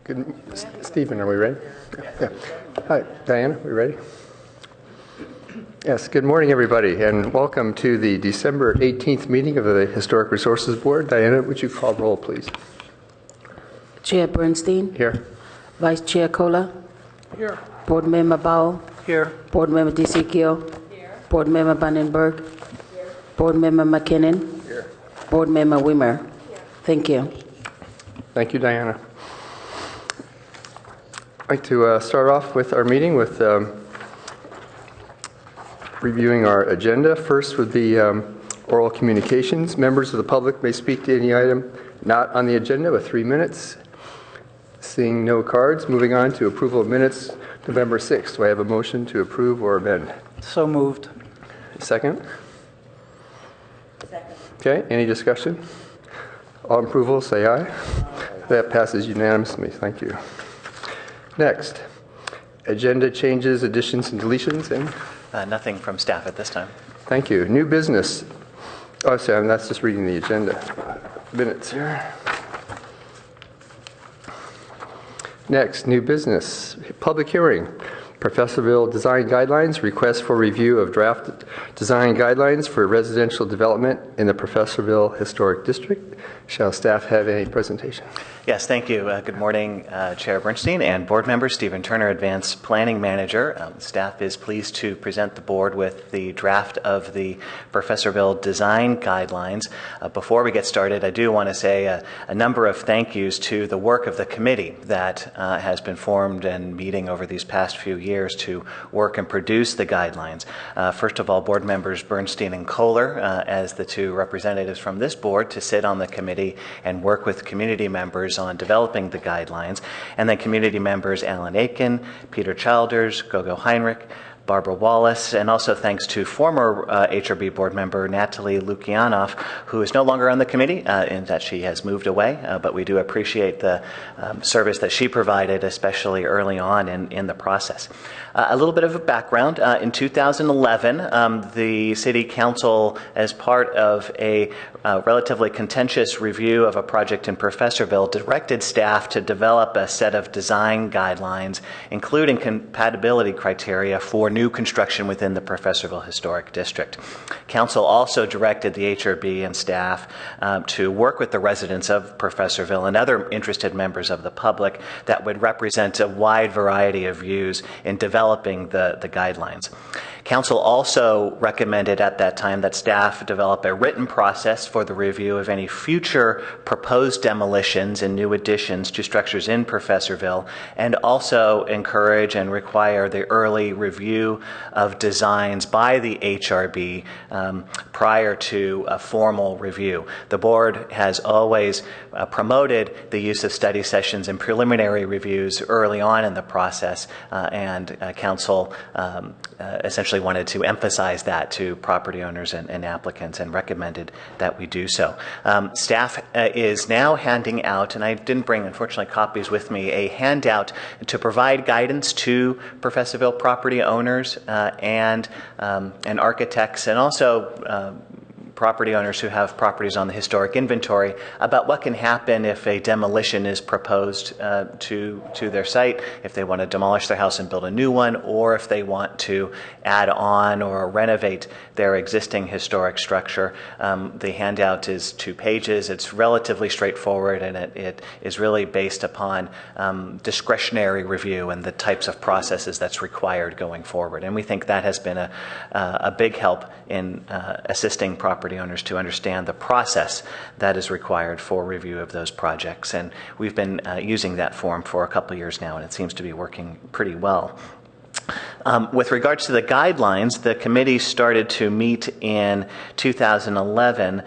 Good. Stephen, are we ready? Yeah. Hi, Diana, we ready? Yes, good morning, everybody, and welcome to the December 18th meeting of the Historic Resources Board. Diana, would you call roll, please? Chair Bernstein. Here. Vice Chair Kohler. Here. Board Member Bowell. Here. Board Member DeSiquio. Here. Board Member Vandenberg. Here. Board Member McKinnon. Here. Board Member Wimmer. Here. Thank you. Thank you, Diana. I'd like to start off with our meeting with reviewing our agenda. First would be oral communications. Members of the public may speak to any item not on the agenda with 3 minutes. Seeing no cards, moving on to approval of minutes November 6th. Do I have a motion to approve or amend? So moved. Second? Second. Okay, any discussion? All in approval, say aye. That passes unanimously. Thank you. Next, agenda changes, additions, and deletions. Nothing from staff at this time. Thank you. New business. Oh, sorry, that's just reading the agenda. Minutes here. Next, new business. Public hearing. Professorville Design Guidelines. Request for review of draft design guidelines for residential development in the Professorville Historic District. Shall staff have any presentation? Yes, thank you. Good morning, Chair Bernstein and board member Stephen Turner, Advanced Planning Manager. Staff is pleased to present the board with the draft of the Professorville Design Guidelines. Before we get started, I do want to say a number of thank yous to the work of the committee that has been formed and meeting over these past few years to work and produce the guidelines. First of all, board members Bernstein and Kohler as the two representatives from this board to sit on the committee and work with community members on developing the guidelines, and then community members Alan Aiken, Peter Childers, Gogo Heinrich, Barbara Wallace, and also thanks to former HRB board member Natalie Lukianoff, who is no longer on the committee in that she has moved away, but we do appreciate the service that she provided, especially early on in the process. A little bit of a background. In 2011, the City Council, as part of a relatively contentious review of a project in Professorville, directed staff to develop a set of design guidelines, including compatibility criteria for new construction within the Professorville Historic District. Council also directed the HRB and staff to work with the residents of Professorville and other interested members of the public that would represent a wide variety of views in developing the guidelines. Council also recommended at that time that staff develop a written process for the review of any future proposed demolitions and new additions to structures in Professorville, and also encourage and require the early review of designs by the HRB prior to a formal review. The board has always promoted the use of study sessions and preliminary reviews early on in the process, and Council essentially wanted to emphasize that to property owners and applicants, and recommended that we do so. Staff is now handing out, and I didn't bring, unfortunately, copies with me, a handout to provide guidance to Professorville property owners and architects, and also property owners who have properties on the historic inventory about what can happen if a demolition is proposed to their site, if they want to demolish their house and build a new one, or if they want to add on or renovate their existing historic structure. The handout is 2 pages. It's relatively straightforward, and it is really based upon discretionary review and the types of processes that's required going forward. And we think that has been a big help in assisting property owners to understand the process that is required for review of those projects. And we've been using that form for a couple of years now, and it seems to be working pretty well. With regards to the guidelines, the committee started to meet in 2011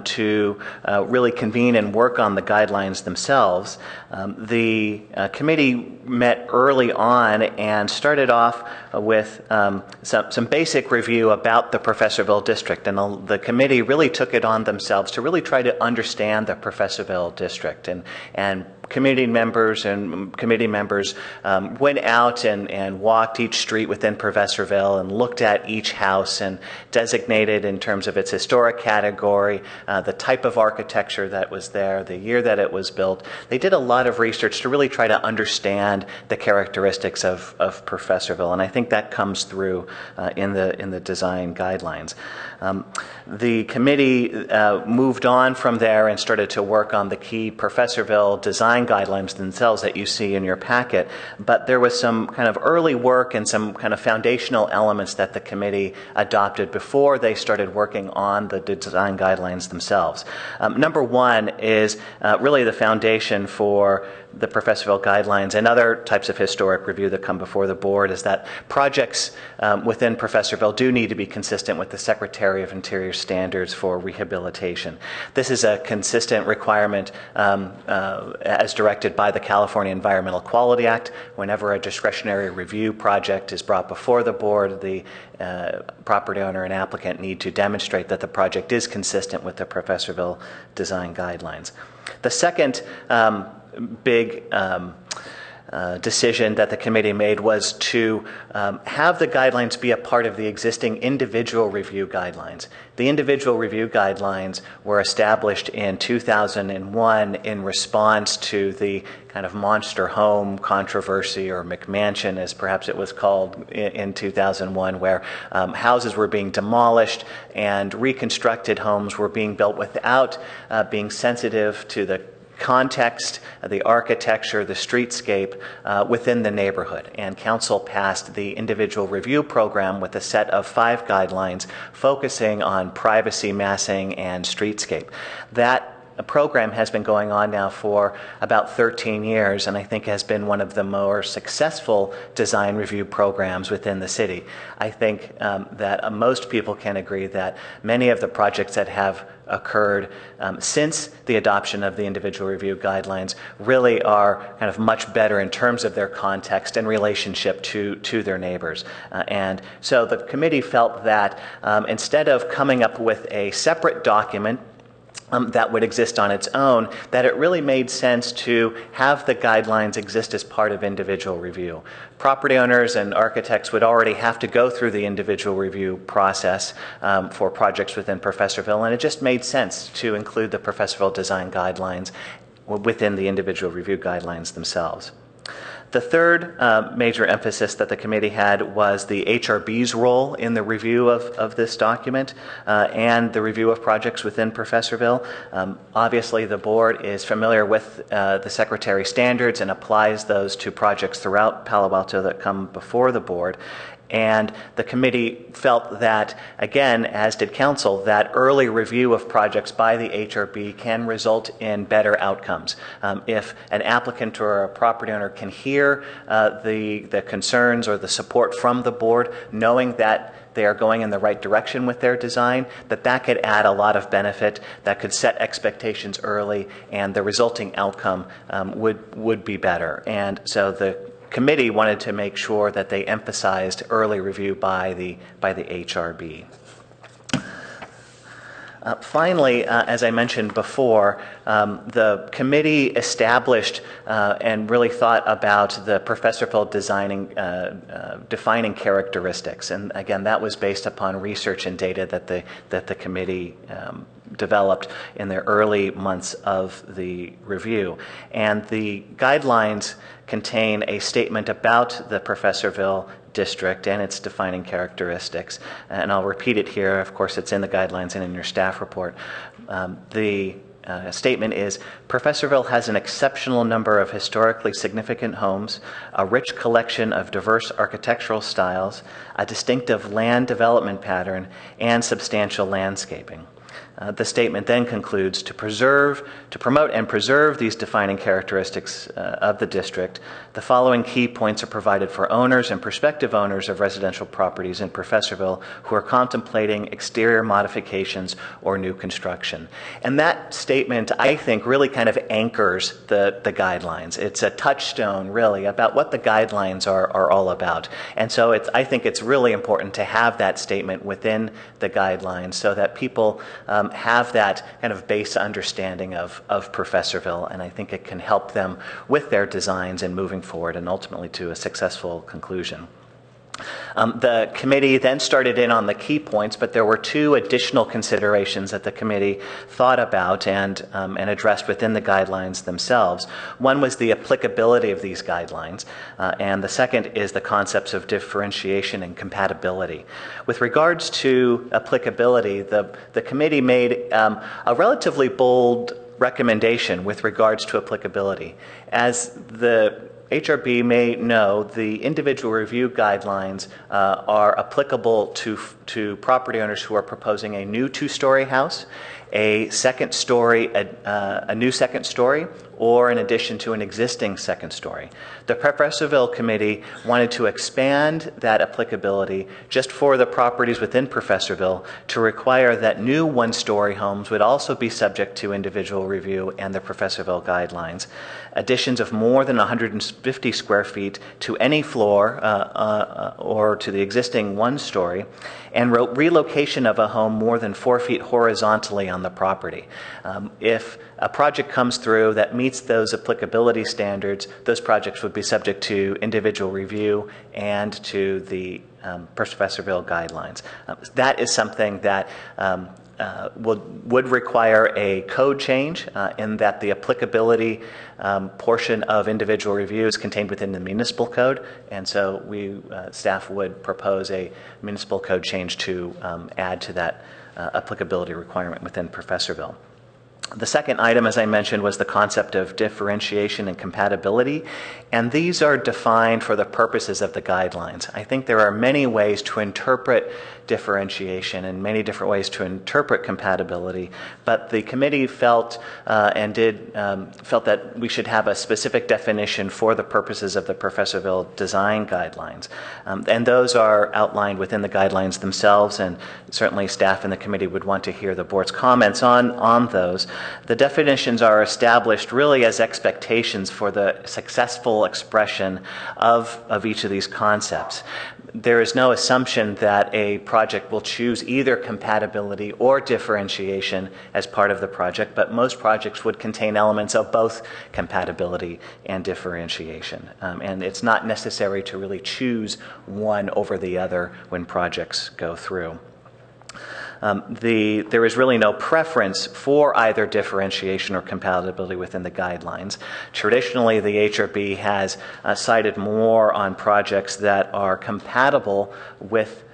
to really convene and work on the guidelines themselves. The committee met early on and started off with some basic review about the Professorville District, and the committee really took it on themselves to really try to understand the Professorville District, and community members and committee members went out and walked each street within Professorville and looked at each house and designated in terms of its historic category, the type of architecture that was there, the year that it was built. They did a lot of research to really try to understand the characteristics of Professorville, and I think that comes through in the design guidelines. The committee moved on from there and started to work on the key Professorville design guidelines themselves that you see in your packet, but there was some kind of early work and some kind of foundational elements that the committee adopted before they started working on the design guidelines themselves. Number one is really the foundation for the Professorville guidelines and other types of historic review that come before the board is that projects within Professorville do need to be consistent with the Secretary of Interior standards for rehabilitation. This is a consistent requirement as directed by the California Environmental Quality Act. Whenever a discretionary review project is brought before the board, the property owner and applicant need to demonstrate that the project is consistent with the Professorville design guidelines. The second big decision that the committee made was to have the guidelines be a part of the existing individual review guidelines. The individual review guidelines were established in 2001 in response to the kind of monster home controversy, or McMansion as perhaps it was called in 2001, where houses were being demolished and reconstructed homes were being built without being sensitive to the context, the architecture, the streetscape within the neighborhood. And council passed the individual review program with a set of 5 guidelines focusing on privacy, massing, and streetscape. That program has been going on now for about 13 years, and I think has been one of the more successful design review programs within the city. I think that most people can agree that many of the projects that have occurred since the adoption of the individual review guidelines really are kind of much better in terms of their context and relationship to their neighbors. And so the committee felt that instead of coming up with a separate document that would exist on its own, that it really made sense to have the guidelines exist as part of individual review. Property owners and architects would already have to go through the individual review process for projects within Professorville, and it just made sense to include the Professorville design guidelines within the individual review guidelines themselves. The third major emphasis that the committee had was the HRB's role in the review of this document and the review of projects within Professorville. Obviously, the board is familiar with the Secretary standards and applies those to projects throughout Palo Alto that come before the board. And the committee felt that, again, as did council, that early review of projects by the HRB can result in better outcomes. If an applicant or a property owner can hear the concerns or the support from the board, knowing that they are going in the right direction with their design, that could add a lot of benefit, that could set expectations early, and the resulting outcome would be better. And so the committee wanted to make sure that they emphasized early review by the HRB. Finally, as I mentioned before, the committee established and really thought about the Professorville defining characteristics, and again, that was based upon research and data that the committee developed in the early months of the review. And the guidelines contain a statement about the Professorville district and its defining characteristics. And I'll repeat it here. Of course, it's in the guidelines and in your staff report. The statement is, Professorville has an exceptional number of historically significant homes, a rich collection of diverse architectural styles, a distinctive land development pattern, and substantial landscaping. The statement then concludes, to promote and preserve these defining characteristics of the district, the following key points are provided for owners and prospective owners of residential properties in Professorville who are contemplating exterior modifications or new construction. And that statement, I think, really kind of anchors the guidelines. It's a touchstone, really, about what the guidelines are all about. And so I think it's really important to have that statement within the guidelines so that people have that kind of base understanding of Professorville, and I think it can help them with their designs and moving forward and ultimately to a successful conclusion. The committee then started in on the key points, but there were two additional considerations that the committee thought about and addressed within the guidelines themselves. One was the applicability of these guidelines, and the second is the concepts of differentiation and compatibility. With regards to applicability, the committee made a relatively bold recommendation with regards to applicability. As the HRB may know, the individual review guidelines are applicable to property owners who are proposing a new two-story house, a second story, a new second story, or in addition to an existing second story. The Professorville Committee wanted to expand that applicability just for the properties within Professorville to require that new one-story homes would also be subject to individual review and the Professorville guidelines. Additions of more than 150 square feet to any floor or to the existing one-story, and relocation of a home more than 4 feet horizontally on the property. If a project comes through that meets those applicability standards, those projects would be subject to individual review and to the Professorville guidelines. That is something that would require a code change in that the applicability portion of individual review is contained within the municipal code, and so staff would propose a municipal code change to add to that applicability requirement within Professorville. The second item, as I mentioned, was the concept of differentiation and compatibility, and these are defined for the purposes of the guidelines. I think there are many ways to interpret differentiation and many different ways to interpret compatibility, but the committee felt that we should have a specific definition for the purposes of the Professorville design guidelines, and those are outlined within the guidelines themselves, and certainly staff and the committee would want to hear the board's comments on those. The definitions are established really as expectations for the successful expression of each of these concepts. There is no assumption that a project will choose either compatibility or differentiation as part of the project, but most projects would contain elements of both compatibility and differentiation. And it's not necessary to really choose one over the other when projects go through. There is really no preference for either differentiation or compatibility within the guidelines. Traditionally, the HRB has cited more on projects that are compatible with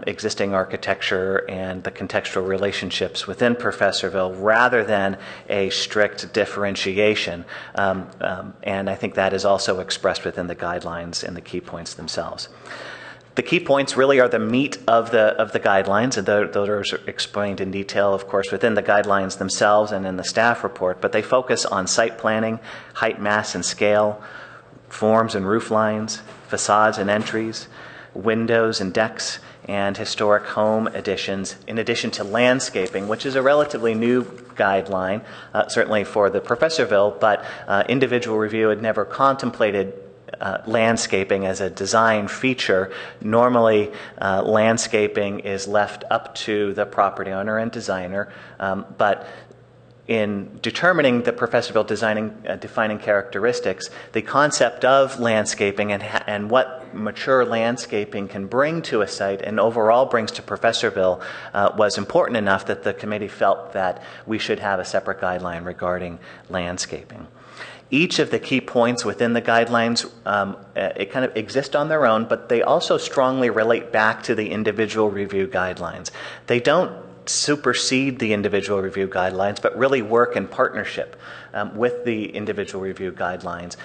existing architecture and the contextual relationships within Professorville rather than a strict differentiation. And I think that is also expressed within the guidelines and the key points themselves. The key points really are the meat of the guidelines, and those are explained in detail, of course, within the guidelines themselves and in the staff report, but they focus on site planning, height, mass, and scale, forms and roof lines, facades and entries, windows and decks, and historic home additions, in addition to landscaping, which is a relatively new guideline, certainly for the Professorville, but individual review had never contemplated landscaping as a design feature. Normally, landscaping is left up to the property owner and designer, but in determining the Professorville defining characteristics, the concept of landscaping and what mature landscaping can bring to a site and overall brings to Professorville was important enough that the committee felt that we should have a separate guideline regarding landscaping. Each of the key points within the guidelines, it kind of exist on their own, but they also strongly relate back to the individual review guidelines. They don't supersede the individual review guidelines, but really work in partnership with the individual review guidelines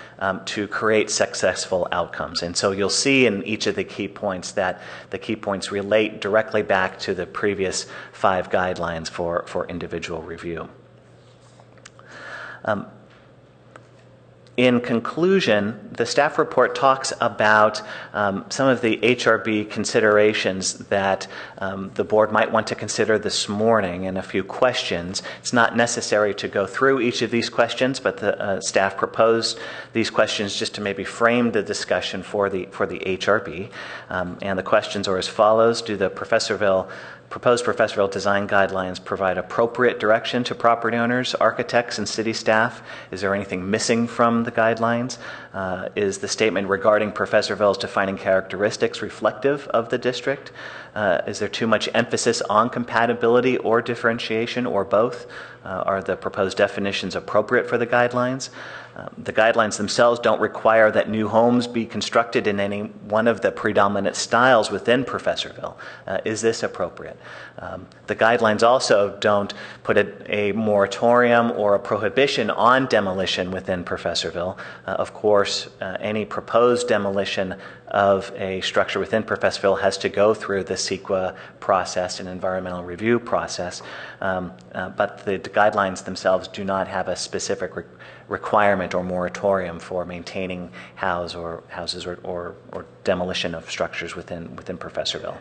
to create successful outcomes. And so you'll see in each of the key points that the key points relate directly back to the previous 5 guidelines for individual review. In conclusion, the staff report talks about some of the HRB considerations that the board might want to consider this morning and a few questions. It's not necessary to go through each of these questions, but the staff proposed these questions just to maybe frame the discussion for the HRB. And the questions are as follows. Do the Professorville proposed Professorville design guidelines provide appropriate direction to property owners, architects, and city staff. Is there anything missing from the guidelines? Is the statement regarding Professorville's defining characteristics reflective of the district? Is there too much emphasis on compatibility or differentiation, or both? Are the proposed definitions appropriate for the guidelines? The guidelines themselves don't require that new homes be constructed in any one of the predominant styles within Professorville. Is this appropriate? The guidelines also don't put a moratorium or a prohibition on demolition within Professorville. Of course, any proposed demolition of a structure within Professorville has to go through the CEQA process and environmental review process, but the guidelines themselves do not have a specific requirement or moratorium for maintaining houses or demolition of structures within Professorville.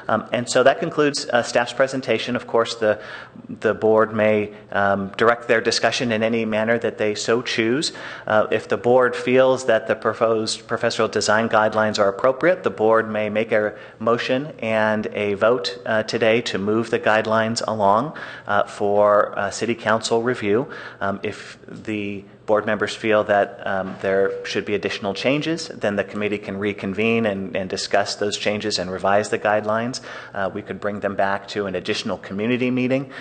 And so that concludes staff's presentation. Of course, the board may direct their discussion in any manner that they so choose. If the board feels that the proposed Professorville design guidelines are appropriate, the board may make a motion and a vote today to move the guidelines along for City Council review. If the board members feel that there should be additional changes, then the committee can reconvene and discuss those changes and revise the guidelines. We could bring them back to an additional community meeting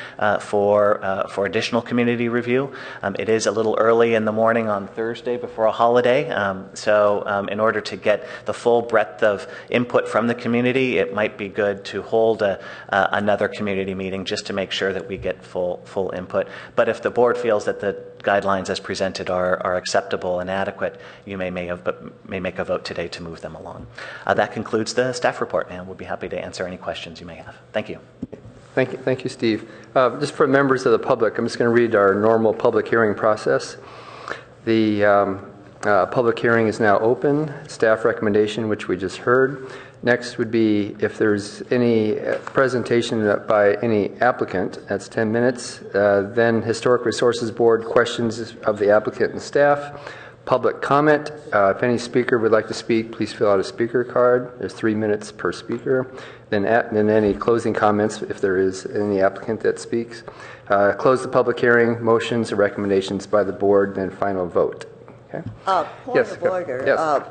for additional community review. It is a little early in the morning on Thursday before a holiday, so in order to get the full breadth of input from the community, it might be good to hold another community meeting just to make sure that we get full input. But if the board feels that the guidelines as presented are acceptable and adequate, you may make a vote today to move them along. That concludes the staff report, and we'll be happy to answer any questions you may have. Thank you. Thank you, Steve. Just for members of the public, I'm just going to read our normal public hearing process. The public hearing is now open. Staff recommendation, which we just heard. Next would be if there's any presentation by any applicant, that's 10 minutes. Then Historic Resources Board questions of the applicant and staff. Public comment. If any speaker would like to speak, please fill out a speaker card. There's 3 minutes per speaker. Then any closing comments if there is any applicant that speaks. Close the public hearing, motions or recommendations by the board, then final vote. Okay. Point of order. Yes.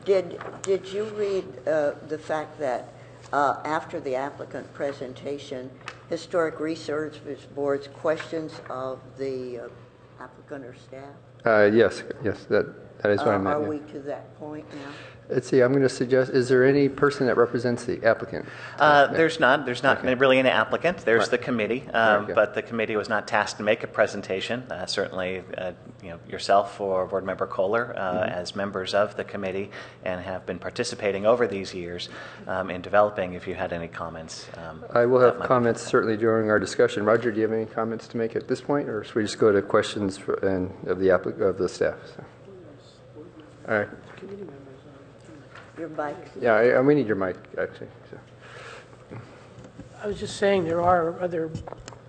Did you read the fact that after the applicant presentation, Historic Resources Board's questions of the applicant or staff? Yes, that is what I meant. Are yeah. we to that point now? Let's see, I'm going to suggest, is there any person that represents the applicant? There's not Okay. really an applicant. There's Right. the committee, Okay. but the committee was not tasked to make a presentation. Certainly, yourself or Board Member Kohler, as members of the committee, and have been participating over these years in developing. If you had any comments, I will have that might be comments certainly during our discussion. Roger, do you have any comments to make at this point, or should we just go to questions of the staff? So. All right. Your mic. Yeah, we need your mic, actually. So. I was just saying there are other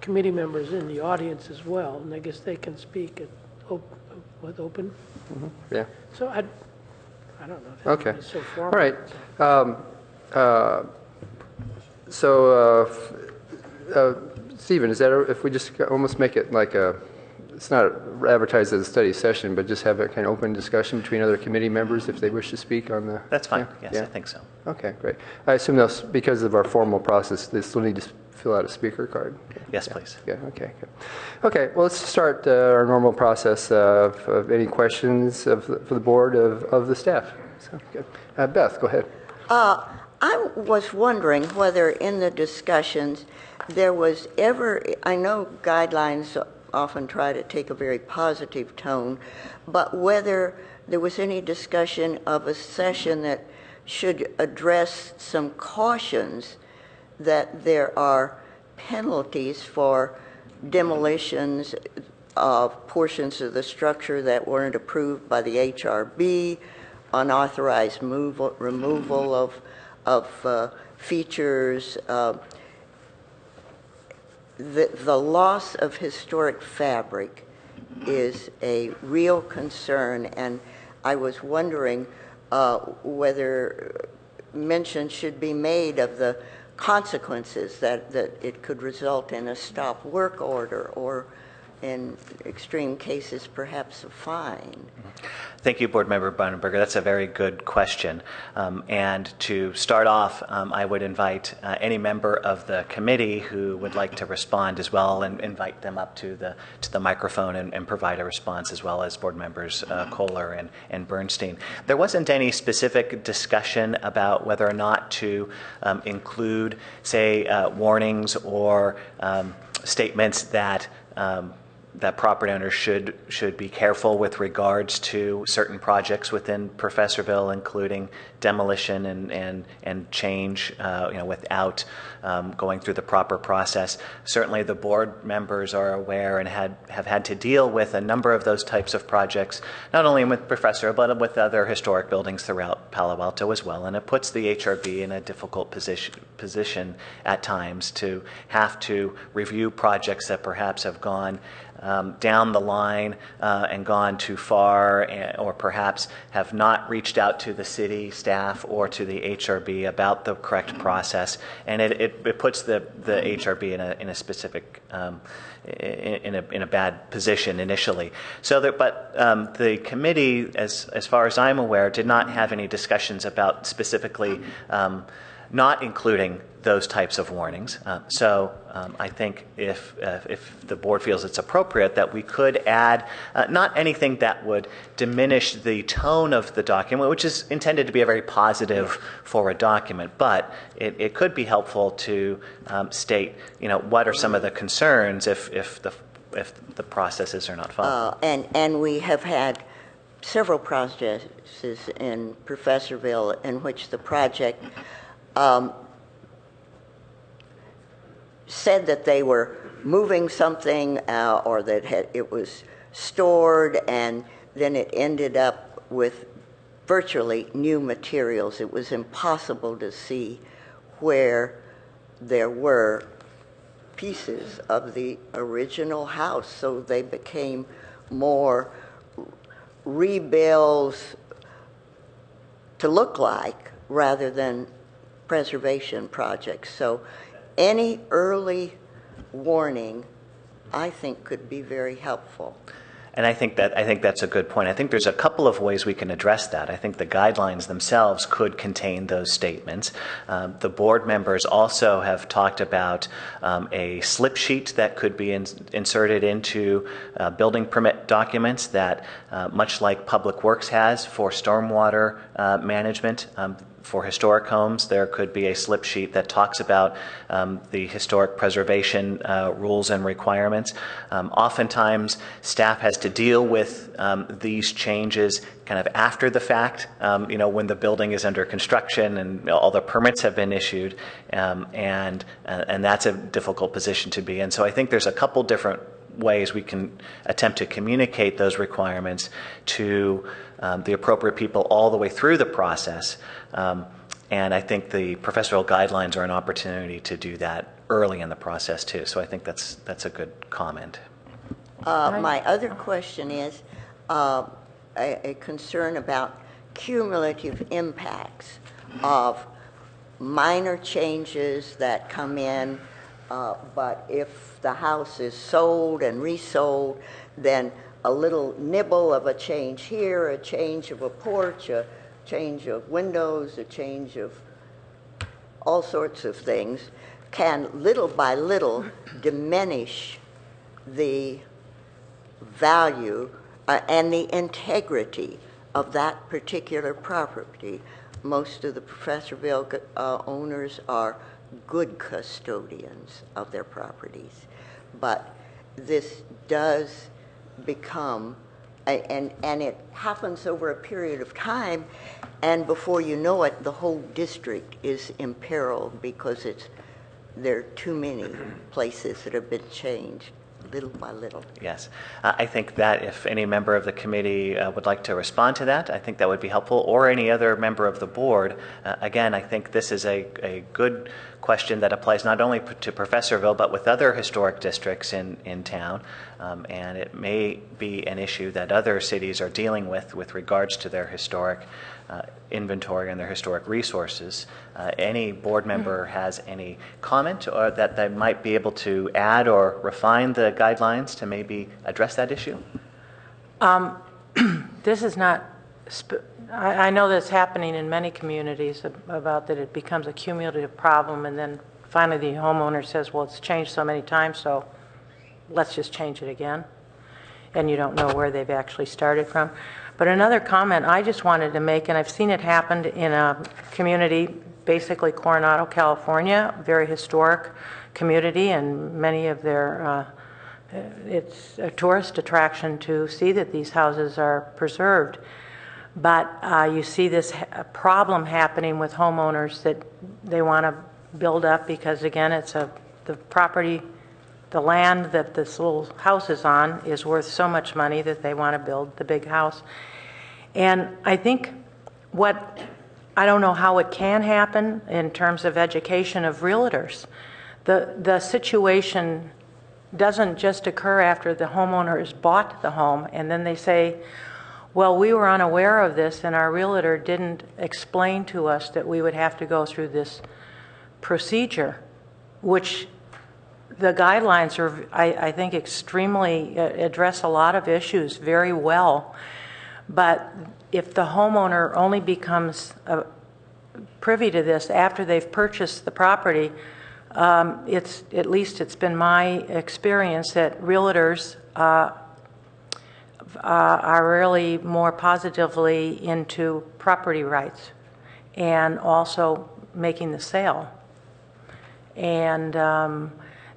committee members in the audience as well, and I guess they can speak with open. Yeah. So I don't know. If that Okay. would be so formal. All right. Stephen, is that if we just almost make it like it's not advertised as a study session, but just have a kind of open discussion between other committee members if they wish to speak on the... That's fine. Yeah? Yes, Yeah? I think so. Okay, great. I assume because of our formal process, they still need to fill out a speaker card? Yes, please. Yeah, okay, good. Okay, well, let's start our normal process of any questions for the board of the staff. So, good. Beth, go ahead. I was wondering whether in the discussions there was ever, I know guidelines often try to take a very positive tone, but whether there was any discussion of a session that should address some cautions that there are penalties for demolitions of portions of the structure that weren't approved by the HRB, unauthorized removal of features. The loss of historic fabric is a real concern, and I was wondering whether mention should be made of the consequences, that it could result in a stop work order or in extreme cases perhaps a fine. Thank you, Board Member Bunenberger. That's a very good question. And to start off, I would invite any member of the committee who would like to respond as well, and invite them up to the microphone and provide a response, as well as Board Members Kohler and Bernstein. There wasn't any specific discussion about whether or not to include, say, warnings or statements that that property owners should be careful with regards to certain projects within Professorville, including demolition and change, without going through the proper process. Certainly, the board members are aware and have had to deal with a number of those types of projects, not only with Professorville but with other historic buildings throughout Palo Alto as well. And it puts the HRB in a difficult position at times to have to review projects that perhaps have gone down the line and gone too far, or perhaps have not reached out to the city staff or to the HRB about the correct process, and it puts the HRB in a specific in a bad position initially. So that, but the committee, as far as I'm aware, did not have any discussions about specifically not including those types of warnings. So I think if the board feels it's appropriate, that we could add not anything that would diminish the tone of the document, which is intended to be a very positive forward document, but it could be helpful to state, what are some of the concerns if the processes are not followed. And we have had several processes in Professorville in which the project said that they were moving something or that it was stored, and then it ended up with virtually new materials. It was impossible to see where there were pieces of the original house, so they became more rebuilds to look like rather than preservation projects. So any early warning, I think, could be very helpful. And I think that's a good point. I think there's a couple of ways we can address that. I think the guidelines themselves could contain those statements. The board members also have talked about a slip sheet that could be inserted into building permit documents that, much like Public Works has for stormwater management, for historic homes, there could be a slip sheet that talks about the historic preservation rules and requirements. Oftentimes, staff has to deal with these changes kind of after the fact, when the building is under construction and all the permits have been issued, and that's a difficult position to be in. So I think there's a couple different ways we can attempt to communicate those requirements to the appropriate people all the way through the process. And I think the Professorville guidelines are an opportunity to do that early in the process too. So I think that's a good comment. My other question is a concern about cumulative impacts of minor changes that come in, but if the house is sold and resold, then a little nibble of a change here, a change of a porch, a change of windows, a change of all sorts of things, can little by little diminish the value and the integrity of that particular property. Most of the Professorville owners are good custodians of their properties, but this does become, and it happens over a period of time, and before you know it, the whole district is imperiled because there are too many places that have been changed little by little. Yes. I think that if any member of the committee would like to respond to that, I think that would be helpful, or any other member of the board. Again, I think this is a good question that applies not only to Professorville, but with other historic districts in town. And it may be an issue that other cities are dealing with regards to their historic inventory on their historic resources. Any board member has any comment or that they might be able to add or refine the guidelines to maybe address that issue? This is not, I know that's happening in many communities about that it becomes a cumulative problem, and then finally the homeowner says, well, it's changed so many times, so let's just change it again. And you don't know where they've actually started from. But another comment I just wanted to make, and I've seen it happen in a community, basically Coronado, California, very historic community, and many of their it's a tourist attraction to see that these houses are preserved. But you see this problem happening with homeowners that they want to build up because, again, it's the property, the land that this little house is on is worth so much money that they want to build the big house. And I think I don't know how it can happen in terms of education of realtors. The situation doesn't just occur after the homeowner has bought the home and then they say, well, we were unaware of this and our realtor didn't explain to us that we would have to go through this procedure, which the guidelines are, I think, extremely address a lot of issues very well. But if the homeowner only becomes privy to this after they've purchased the property, at least it's been my experience that realtors are really more positively into property rights and also making the sale. And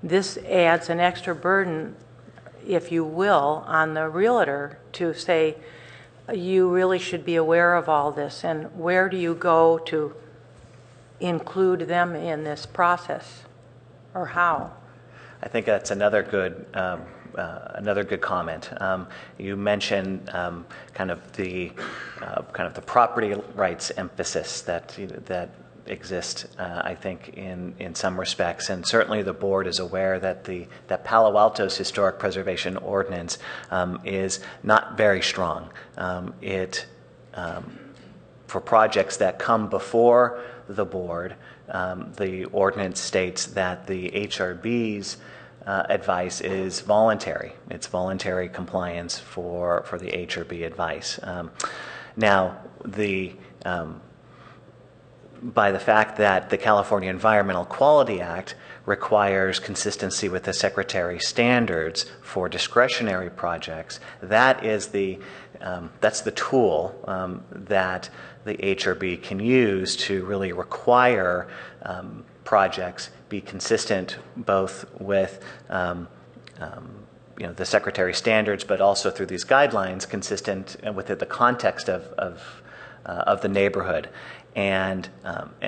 this adds an extra burden, if you will, on the realtor to say, you really should be aware of all this, and where do you go to include them in this process, or how? I think that's another good comment. You mentioned kind of the property rights emphasis that exist, I think, in some respects, and certainly the board is aware that that Palo Alto's historic preservation ordinance is not very strong. For projects that come before the board, the ordinance states that the HRB's advice is voluntary. It's voluntary compliance for the HRB advice. Now, by the fact that the California Environmental Quality Act requires consistency with the Secretary's standards for discretionary projects, that's the tool that the HRB can use to really require projects be consistent both with the Secretary's standards, but also through these guidelines consistent with the context of the neighborhood. And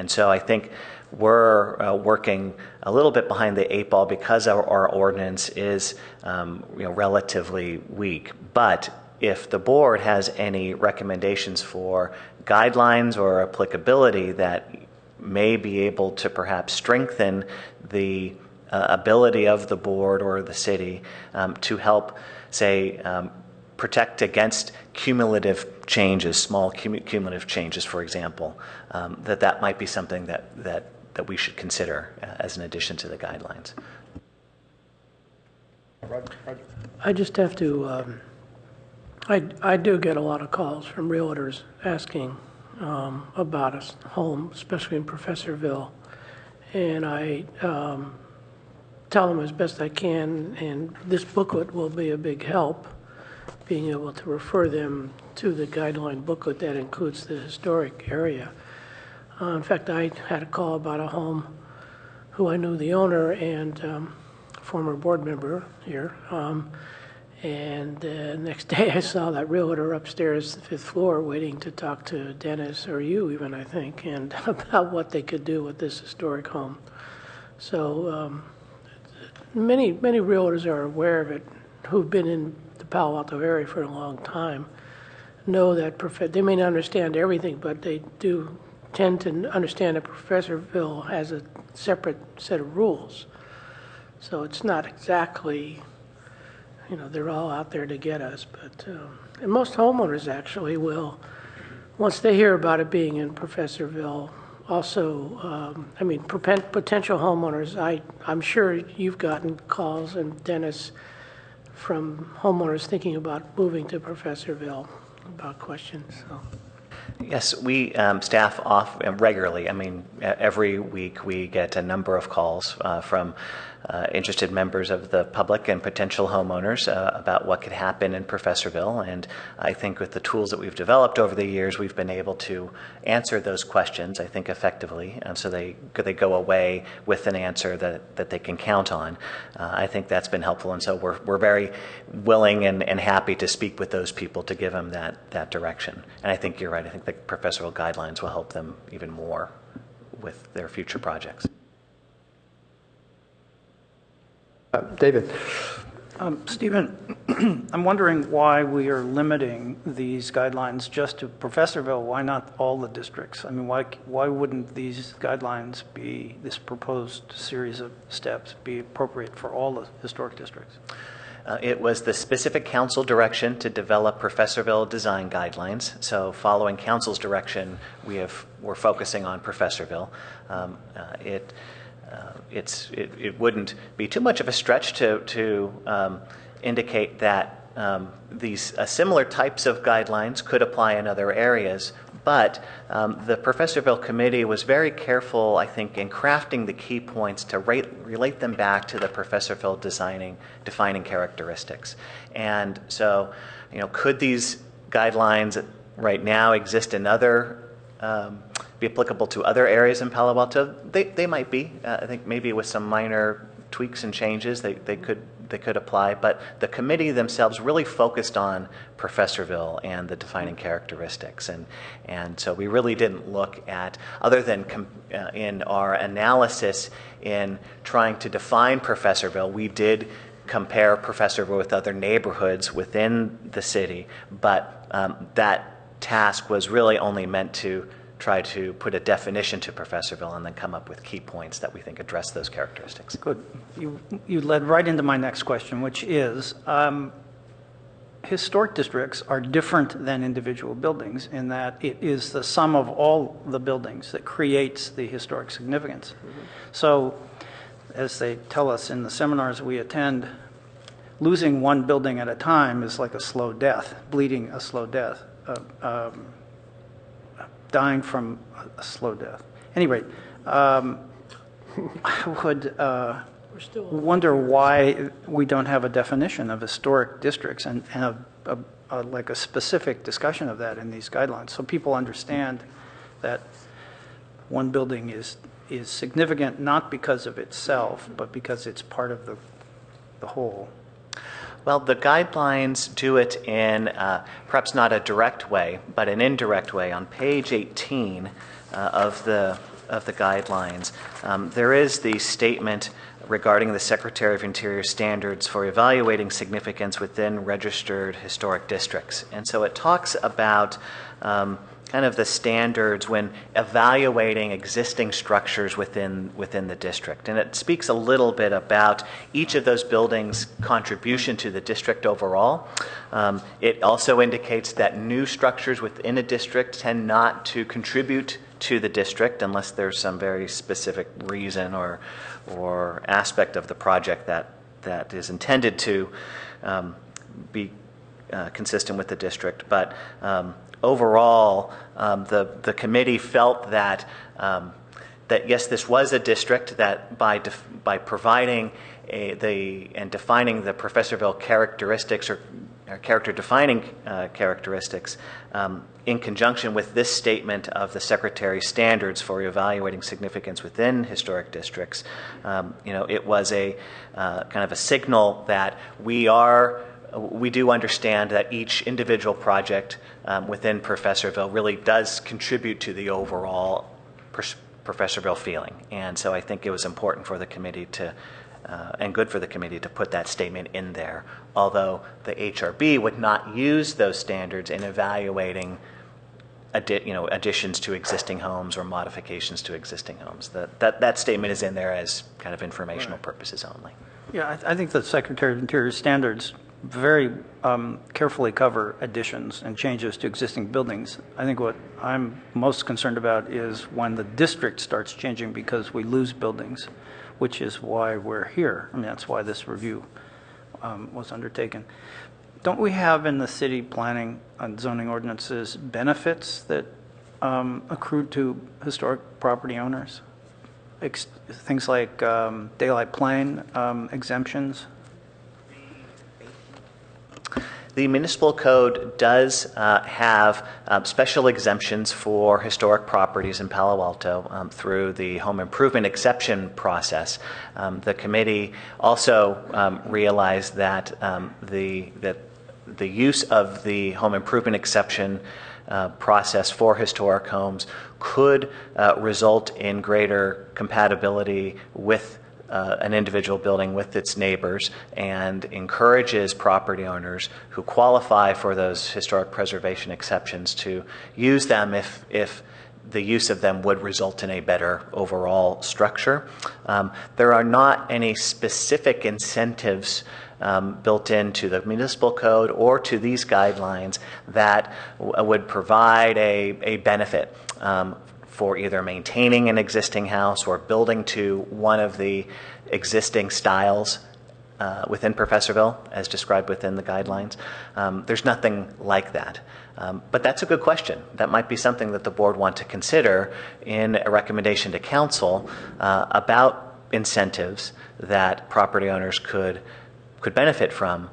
so I think we're working a little bit behind the eight ball because our ordinance is relatively weak. But if the board has any recommendations for guidelines or applicability that may be able to perhaps strengthen the ability of the board or the city to help, say, protect against cumulative changes, small cumulative changes, for example, that might be something that we should consider as an addition to the guidelines. I just have to, I do get a lot of calls from realtors asking about a home, especially in Professorville, and I tell them as best I can, and this booklet will be a big help, being able to refer them to the guideline booklet that includes the historic area. In fact, I had a call about a home who I knew the owner and former board member here. And the next day I saw that realtor upstairs, the 5th floor, waiting to talk to Dennis, or you even, I think, and about what they could do with this historic home. So many realtors are aware of it who've been in the Palo Alto area for a long time, know that they may not understand everything, but they do tend to understand that Professorville has a separate set of rules. So it's not exactly, they're all out there to get us, but and most homeowners actually will once they hear about it being in Professorville, also, potential homeowners, I'm sure you've gotten calls, and Dennis, from homeowners thinking about moving to Professorville about questions. So. Yes, we staff off regularly. I mean, every week we get a number of calls from interested members of the public and potential homeowners about what could happen in Professorville. And I think with the tools that we've developed over the years, we've been able to answer those questions, I think, effectively. So they go away with an answer that they can count on. I think that's been helpful. And so we're very willing and happy to speak with those people to give them that direction. And I think you're right. I think the Professorville guidelines will help them even more with their future projects. David. Stephen, I'm wondering why we are limiting these guidelines just to Professorville. Why not all the districts? I mean, why wouldn't these guidelines be, this proposed series of steps, be appropriate for all the historic districts? It was the specific council direction to develop Professorville design guidelines. So following council's direction, we're focusing on Professorville. It wouldn't be too much of a stretch to indicate that these similar types of guidelines could apply in other areas, but the Professorville Committee was very careful, I think, in crafting the key points to relate them back to the Professorville defining characteristics. And so, could these guidelines right now exist in other be applicable to other areas in Palo Alto? They might be. I think maybe with some minor tweaks and changes they could apply, but the committee themselves really focused on Professorville and the defining characteristics, and so we really didn't look at, other than in our analysis in trying to define Professorville, we did compare Professorville with other neighborhoods within the city, but that task was really only meant to try to put a definition to Professorville and then come up with key points that we think address those characteristics. Good. You led right into my next question, which is, historic districts are different than individual buildings in that it is the sum of all the buildings that creates the historic significance. Mm-hmm. So, as they tell us in the seminars we attend, losing one building at a time is like a slow death, bleeding a slow death. Dying from a slow death. Anyway, I would wonder why we don't have a definition of historic districts and like a specific discussion of that in these guidelines, so people understand that one building is significant not because of itself, but because it's part of the whole. Well, the guidelines do it in perhaps not a direct way, but an indirect way. On page 18 of the guidelines, there is the statement regarding the Secretary of Interior standards for evaluating significance within registered historic districts. And so it talks about kind of the standards when evaluating existing structures within the district. And it speaks a little bit about each of those buildings' contribution to the district overall. It also indicates that new structures within a district tend not to contribute to the district unless there's some very specific reason or aspect of the project that is intended to be consistent with the district. But overall, the committee felt that yes, this was a district that by providing and defining the Professorville characteristics or character-defining characteristics in conjunction with this statement of the Secretary's standards for evaluating significance within historic districts, it was a kind of a signal that we do understand that each individual project within Professorville really does contribute to the overall Professorville feeling. And so I think it was important for the committee and good for the committee to put that statement in there, although the HRB would not use those standards in evaluating additions to existing homes or modifications to existing homes. That statement is in there as kind of informational purposes only. Yeah, I think the Secretary of Interior standards very carefully cover additions and changes to existing buildings. I think what I'm most concerned about is when the district starts changing because we lose buildings, which is why we're here. I mean, that's why this review was undertaken. Don't we have in the city planning and zoning ordinances benefits that accrue to historic property owners? Things like daylight plane exemptions? The municipal code does have special exemptions for historic properties in Palo Alto through the home improvement exception process. The committee also realized that the use of the home improvement exception process for historic homes could result in greater compatibility with an individual building with its neighbors, and encourages property owners who qualify for those historic preservation exceptions to use them if the use of them would result in a better overall structure. There are not any specific incentives built into the municipal code or to these guidelines that would provide a benefit for either maintaining an existing house or building to one of the existing styles within Professorville as described within the guidelines. There's nothing like that. But that's a good question. That might be something that the board want to consider in a recommendation to council about incentives that property owners could benefit from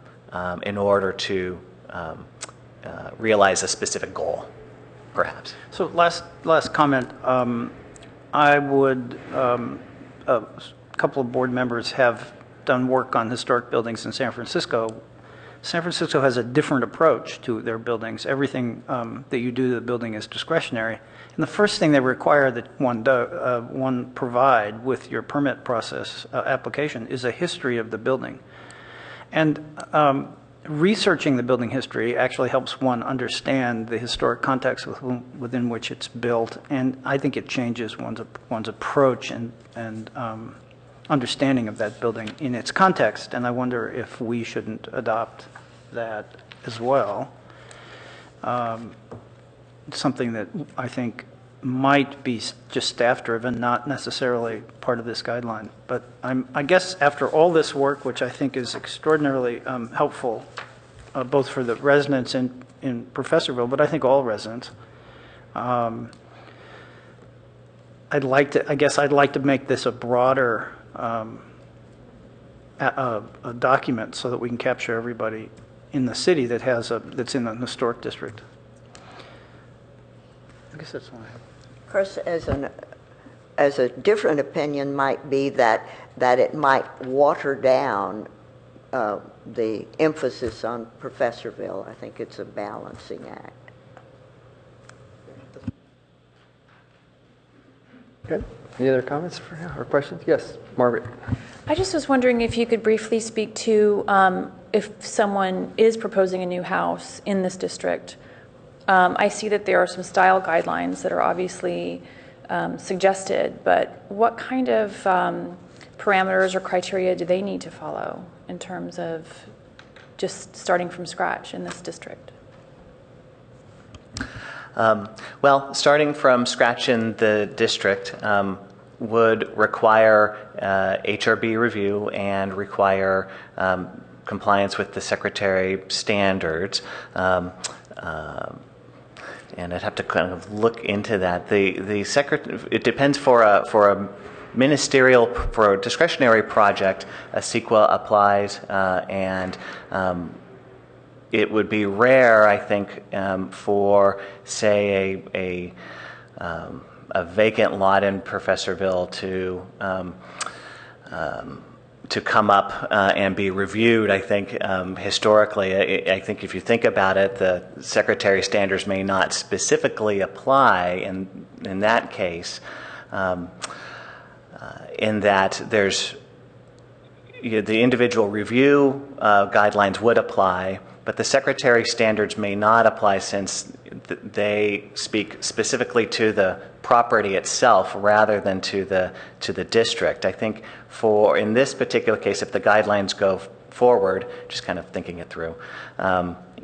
in order to realize a specific goal, perhaps. So last comment. I would, a couple of board members have done work on historic buildings in San Francisco. San Francisco has a different approach to their buildings. Everything that you do to the building is discretionary. And the first thing they require that one provide with your permit process application is a history of the building. And researching the building history actually helps one understand the historic context within which it's built, and I think it changes one's approach and understanding of that building in its context, and I wonder if we shouldn't adopt that as well. Something that I think might be just staff-driven, not necessarily part of this guideline. But I guess after all this work, which I think is extraordinarily helpful, both for the residents in Professorville, but I think all residents, I'd like to make this a broader a document so that we can capture everybody in the city that's in the historic district. I guess that's all I have. Of course, as a different opinion might be that it might water down the emphasis on Professorville. I think it's a balancing act. Okay. Any other comments for now or questions? Yes, Margaret. I just was wondering if you could briefly speak to if someone is proposing a new house in this district. I see that there are some style guidelines that are obviously suggested, but what kind of parameters or criteria do they need to follow in terms of just starting from scratch in this district? Well, starting from scratch in the district would require HRB review and require compliance with the Secretary standards. And I'd have to kind of look into that. The secretary, it depends for a ministerial, for a discretionary project, a CEQA applies, and it would be rare, I think, for, say, a vacant lot in Professorville to come up and be reviewed. I think historically, I think if you think about it, the Secretary standards may not specifically apply in that case, in that there's the individual review guidelines would apply, but the Secretary standards may not apply since they speak specifically to the property itself rather than to the district. I think in this particular case, if the guidelines go forward, just kind of thinking it through.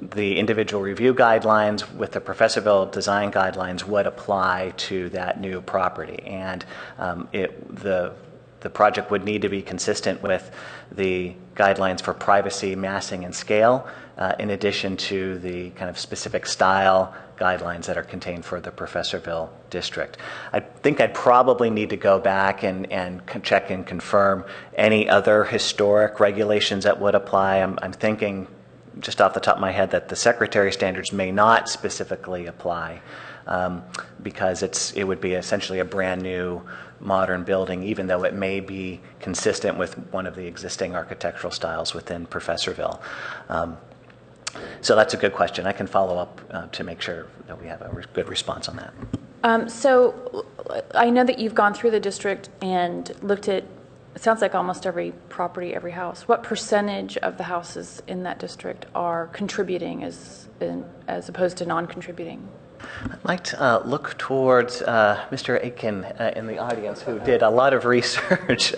The individual review guidelines with the Professorville design guidelines would apply to that new property, and the project would need to be consistent with the guidelines for privacy, massing, and scale, in addition to the kind of specific style guidelines that are contained for the Professorville district. I think I'd probably need to go back and check and confirm any other historic regulations that would apply. I'm thinking just off the top of my head that the Secretary standards may not specifically apply, because it would be essentially a brand new modern building, even though it may be consistent with one of the existing architectural styles within Professorville. So that's a good question. I can follow up to make sure that we have a good response on that. So I know that you've gone through the district and looked at, it sounds like almost every property, every house. What percentage of the houses in that district are contributing as opposed to non-contributing? I'd like to look towards Mr. Aiken in the audience, who did a lot of research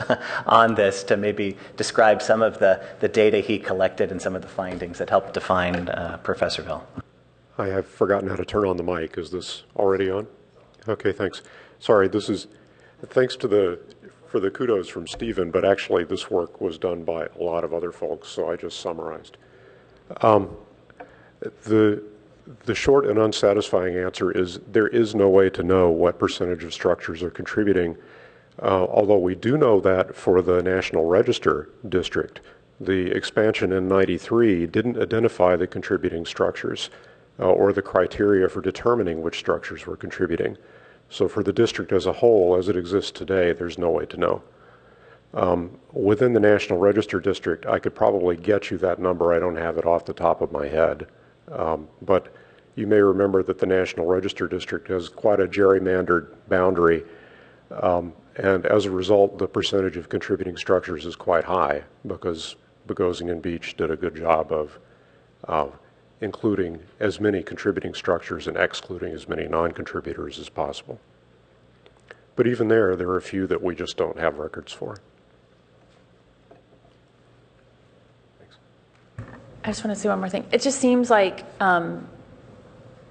on this, to maybe describe some of the data he collected and some of the findings that helped define Professorville. I have forgotten how to turn on the mic. Is this already on? Okay, thanks. Sorry, this is thanks to for the kudos from Stephen, but actually this work was done by a lot of other folks, so I just summarized. The short and unsatisfying answer is there is no way to know what percentage of structures are contributing, although we do know that for the National Register district, the expansion in '93 didn't identify the contributing structures or the criteria for determining which structures were contributing. So for the district as a whole, as it exists today, there's no way to know. Within the National Register district, I could probably get you that number. I don't have it off the top of my head. But you may remember that the National Register District has quite a gerrymandered boundary, and as a result, the percentage of contributing structures is quite high, because Bogosian and Beach did a good job of including as many contributing structures and excluding as many non-contributors as possible. But even there are a few that we just don't have records for. I just want to say one more thing. It just seems like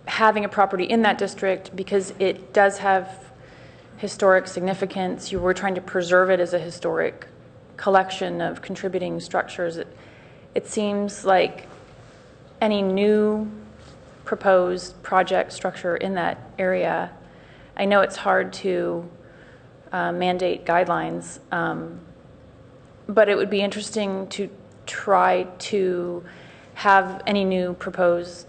having a property in that district, because it does have historic significance, you were trying to preserve it as a historic collection of contributing structures. It seems like any new proposed project structure in that area, I know it's hard to mandate guidelines, but it would be interesting to try to have any new proposed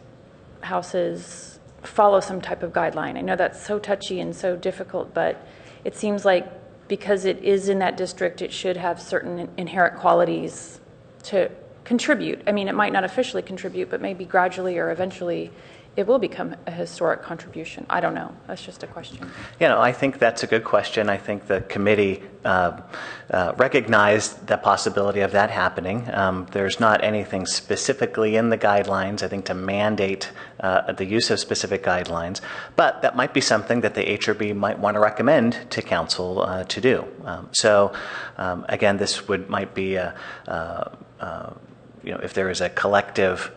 houses follow some type of guideline. I know that's so touchy and so difficult, but it seems like because it is in that district, it should have certain inherent qualities to contribute. I mean, it might not officially contribute, but maybe gradually or eventually it will become a historic contribution. I don't know. That's just a question. I think that's a good question. I think the committee recognized the possibility of that happening. There's not anything specifically in the guidelines, I think, to mandate the use of specific guidelines, but that might be something that the HRB might want to recommend to council to do. Again, this might be if there is a collective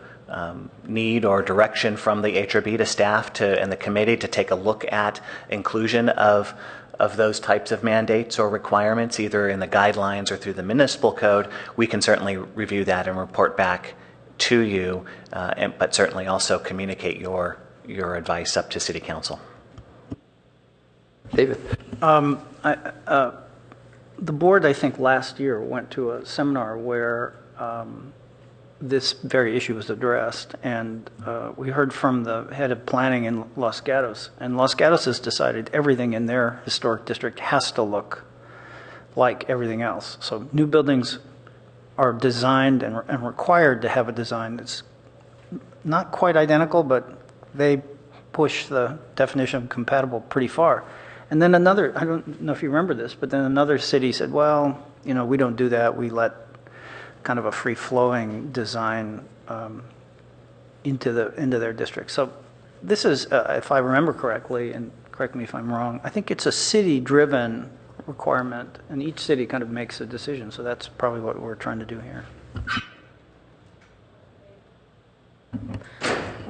need or direction from the HRB to staff and the committee to take a look at inclusion of those types of mandates or requirements, either in the guidelines or through the municipal code, we can certainly review that and report back to you, but certainly also communicate your advice up to City Council. David. The board, I think, last year went to a seminar where this very issue was addressed, and we heard from the head of planning in Los Gatos, and Los Gatos has decided everything in their historic district has to look like everything else. So new buildings are designed and required to have a design that's not quite identical, but they push the definition of compatible pretty far. And then another, I don't know if you remember this, but then another city said, well, we don't do that. We let kind of a free-flowing design into their district. So this is, if I remember correctly, and correct me if I'm wrong, I think it's a city-driven requirement, and each city kind of makes a decision. So that's probably what we're trying to do here.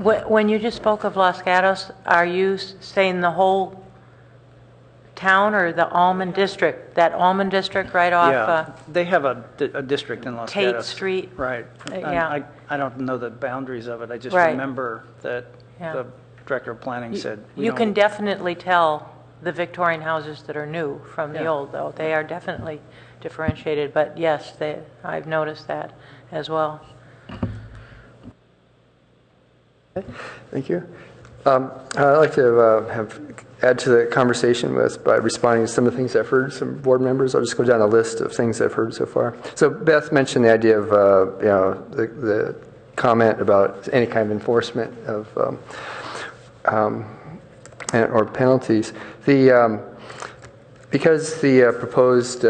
When you just spoke of Los Gatos, are you saying the whole town or the Almond District? That Almond District right off Yeah, they have a district in Los Tate Gatos. Street? Right. Yeah. I don't know the boundaries of it. I just Right. remember that Yeah. the director of planning said. You can definitely tell the Victorian houses that are new from the Yeah. old, though. They are definitely differentiated, but yes, I've noticed that as well. Thank you. I'd like to add to the conversation by responding to some of the things I've heard from board members. I'll just go down a list of things I've heard so far. So Beth mentioned the idea of the comment about any kind of enforcement of or penalties. Because the proposed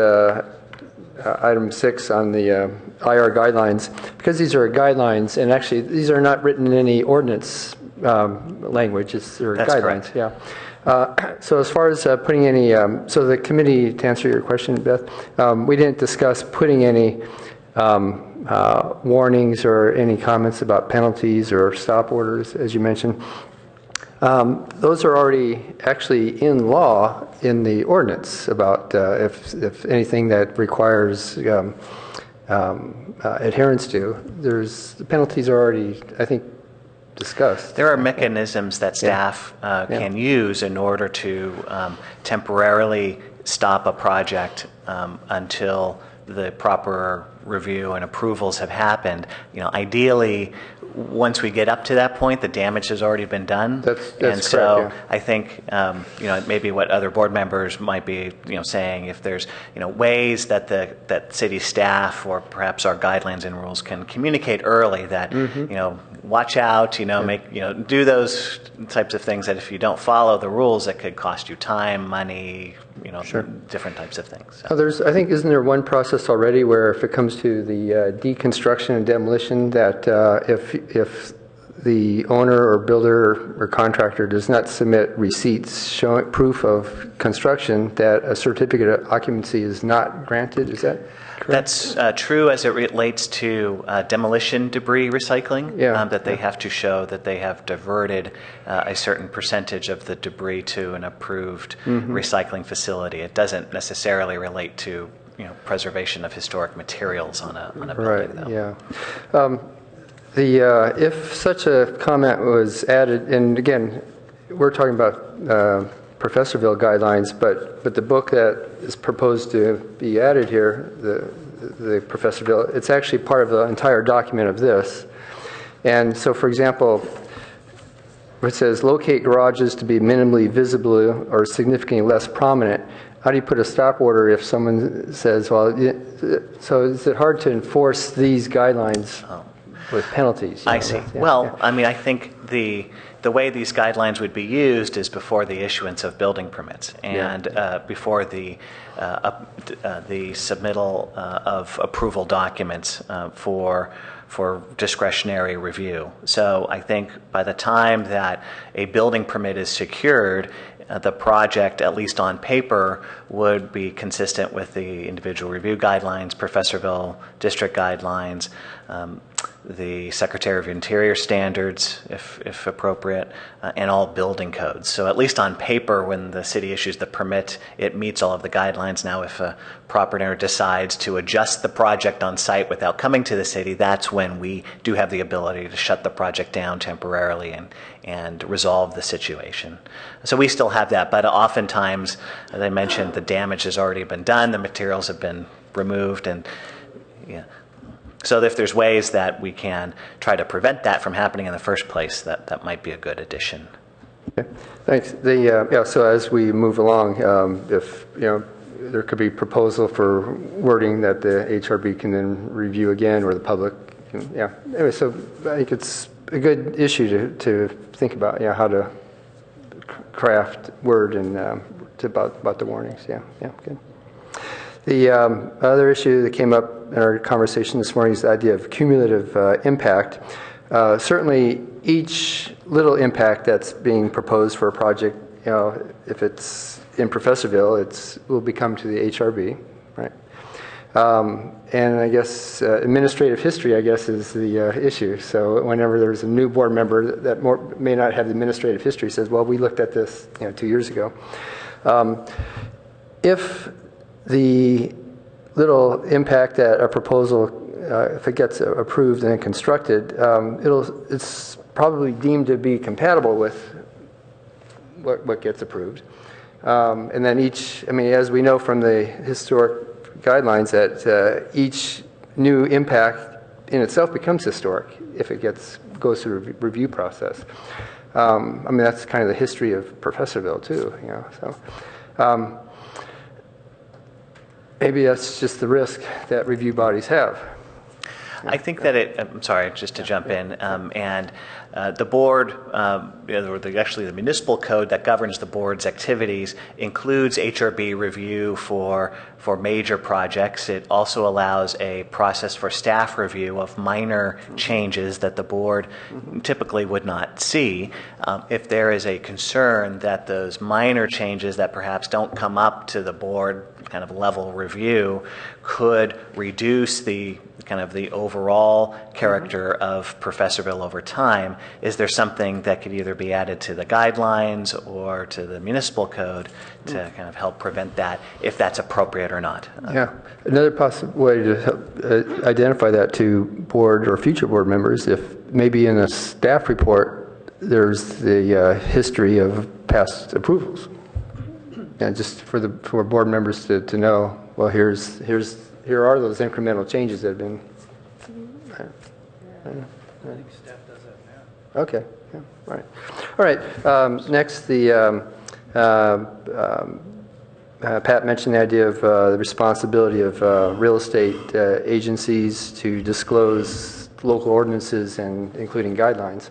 item 6 on the IR guidelines, because these are guidelines, and actually these are not written in any ordinance language, they're That's guidelines. correct. Yeah. So as far as putting any, so the committee, to answer your question, Beth, we didn't discuss putting any warnings or any comments about penalties or stop orders, as you mentioned. Those are already actually in law in the ordinance about if anything that requires adherence to, the penalties are already, I think, discussed. There are mechanisms that staff can use in order to temporarily stop a project until the proper review and approvals have happened. Ideally, once we get up to that point, the damage has already been done. That's and so correct, yeah. I think maybe what other board members might be saying, if there's ways that that city staff or perhaps our guidelines and rules can communicate early that watch out, make do those types of things that if you don't follow the rules, it could cost you time, money, Sure. different types of things. So. I think, isn't there one process already where if it comes to the deconstruction and demolition, that if the owner or builder or contractor does not submit receipts showing proof of construction, that a certificate of occupancy is not granted? Is that correct? That's true as it relates to demolition debris recycling, that they have to show that they have diverted a certain percentage of the debris to an approved recycling facility. It doesn't necessarily relate to preservation of historic materials on a building, though. Yeah. If such a comment was added, and again, we're talking about Professorville guidelines, but the book that is proposed to be added here, the Professorville, it's actually part of the entire document of this. And so, for example, it says locate garages to be minimally visible or significantly less prominent. How do you put a stop order if someone says, well, so is it hard to enforce these guidelines with penalties? I see. I mean, I think the way these guidelines would be used is before the issuance of building permits and before the submittal of approval documents for discretionary review. So I think by the time that a building permit is secured, the project, at least on paper, would be consistent with the individual review guidelines, Professorville district guidelines, the Secretary of Interior standards, if appropriate, and all building codes. So at least on paper, when the city issues the permit, it meets all of the guidelines. Now, if a property owner decides to adjust the project on site without coming to the city, that's when we do have the ability to shut the project down temporarily and resolve the situation. So we still have that, but oftentimes, as I mentioned, the damage has already been done, the materials have been removed, and so if there's ways that we can try to prevent that from happening in the first place, that might be a good addition. Okay, thanks. So as we move along, if there could be proposal for wording that the HRB can then review again, or the public can, Anyway, so I think it's a good issue to think about, how to craft word and about the warnings. Yeah, good. The other issue that came up in our conversation this morning is the idea of cumulative impact. Certainly, each little impact that's being proposed for a project, if it's in Professorville, will become to the HRB, right? And I guess administrative history, I guess, is the issue. So whenever there's a new board member that may not have the administrative history, says, well, we looked at this 2 years ago. If the little impact that a proposal, if it gets approved and constructed, it's probably deemed to be compatible with what gets approved. And then as we know from the historic guidelines, that each new impact in itself becomes historic if it goes through a review process. That's kind of the history of Professorville too. So maybe that's just the risk that review bodies have. I think that I'm sorry, just to jump in, and the board, or actually the municipal code that governs the board's activities includes HRB review for major projects. It also allows a process for staff review of minor changes that the board typically would not see. If there is a concern that those minor changes that perhaps don't come up to the board kind of level review could reduce the overall character of Professorville over time, is there something that could either be added to the guidelines or to the municipal code to kind of help prevent that, if that's appropriate or not? Yeah. Another possible way to help identify that to board or future board members, if maybe in a staff report there's the history of past approvals. And just for board members to know, well, here are those incremental changes that have been. I think staff does that now. Okay. Yeah. All right. Next, Pat mentioned the idea of the responsibility of real estate agencies to disclose local ordinances and including guidelines.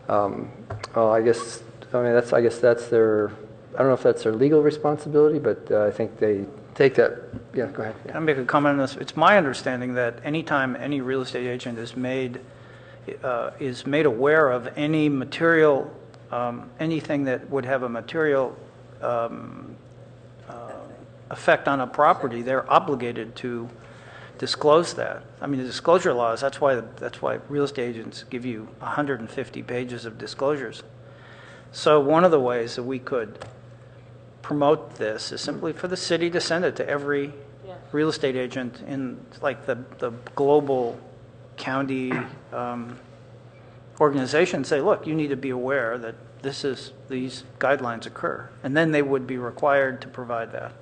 Well, I guess that's their. I don't know if that's their legal responsibility, but I think they take that. Yeah, go ahead. Can I make a comment on this? It's my understanding that anytime any real estate agent is made aware of any material, anything that would have a material effect on a property, they're obligated to disclose that. I mean, the disclosure laws. That's why real estate agents give you 150 pages of disclosures. So one of the ways that we could promote this is simply for the city to send it to every real estate agent in like the global county organization. Say, look, you need to be aware that these guidelines occur, and then they would be required to provide that.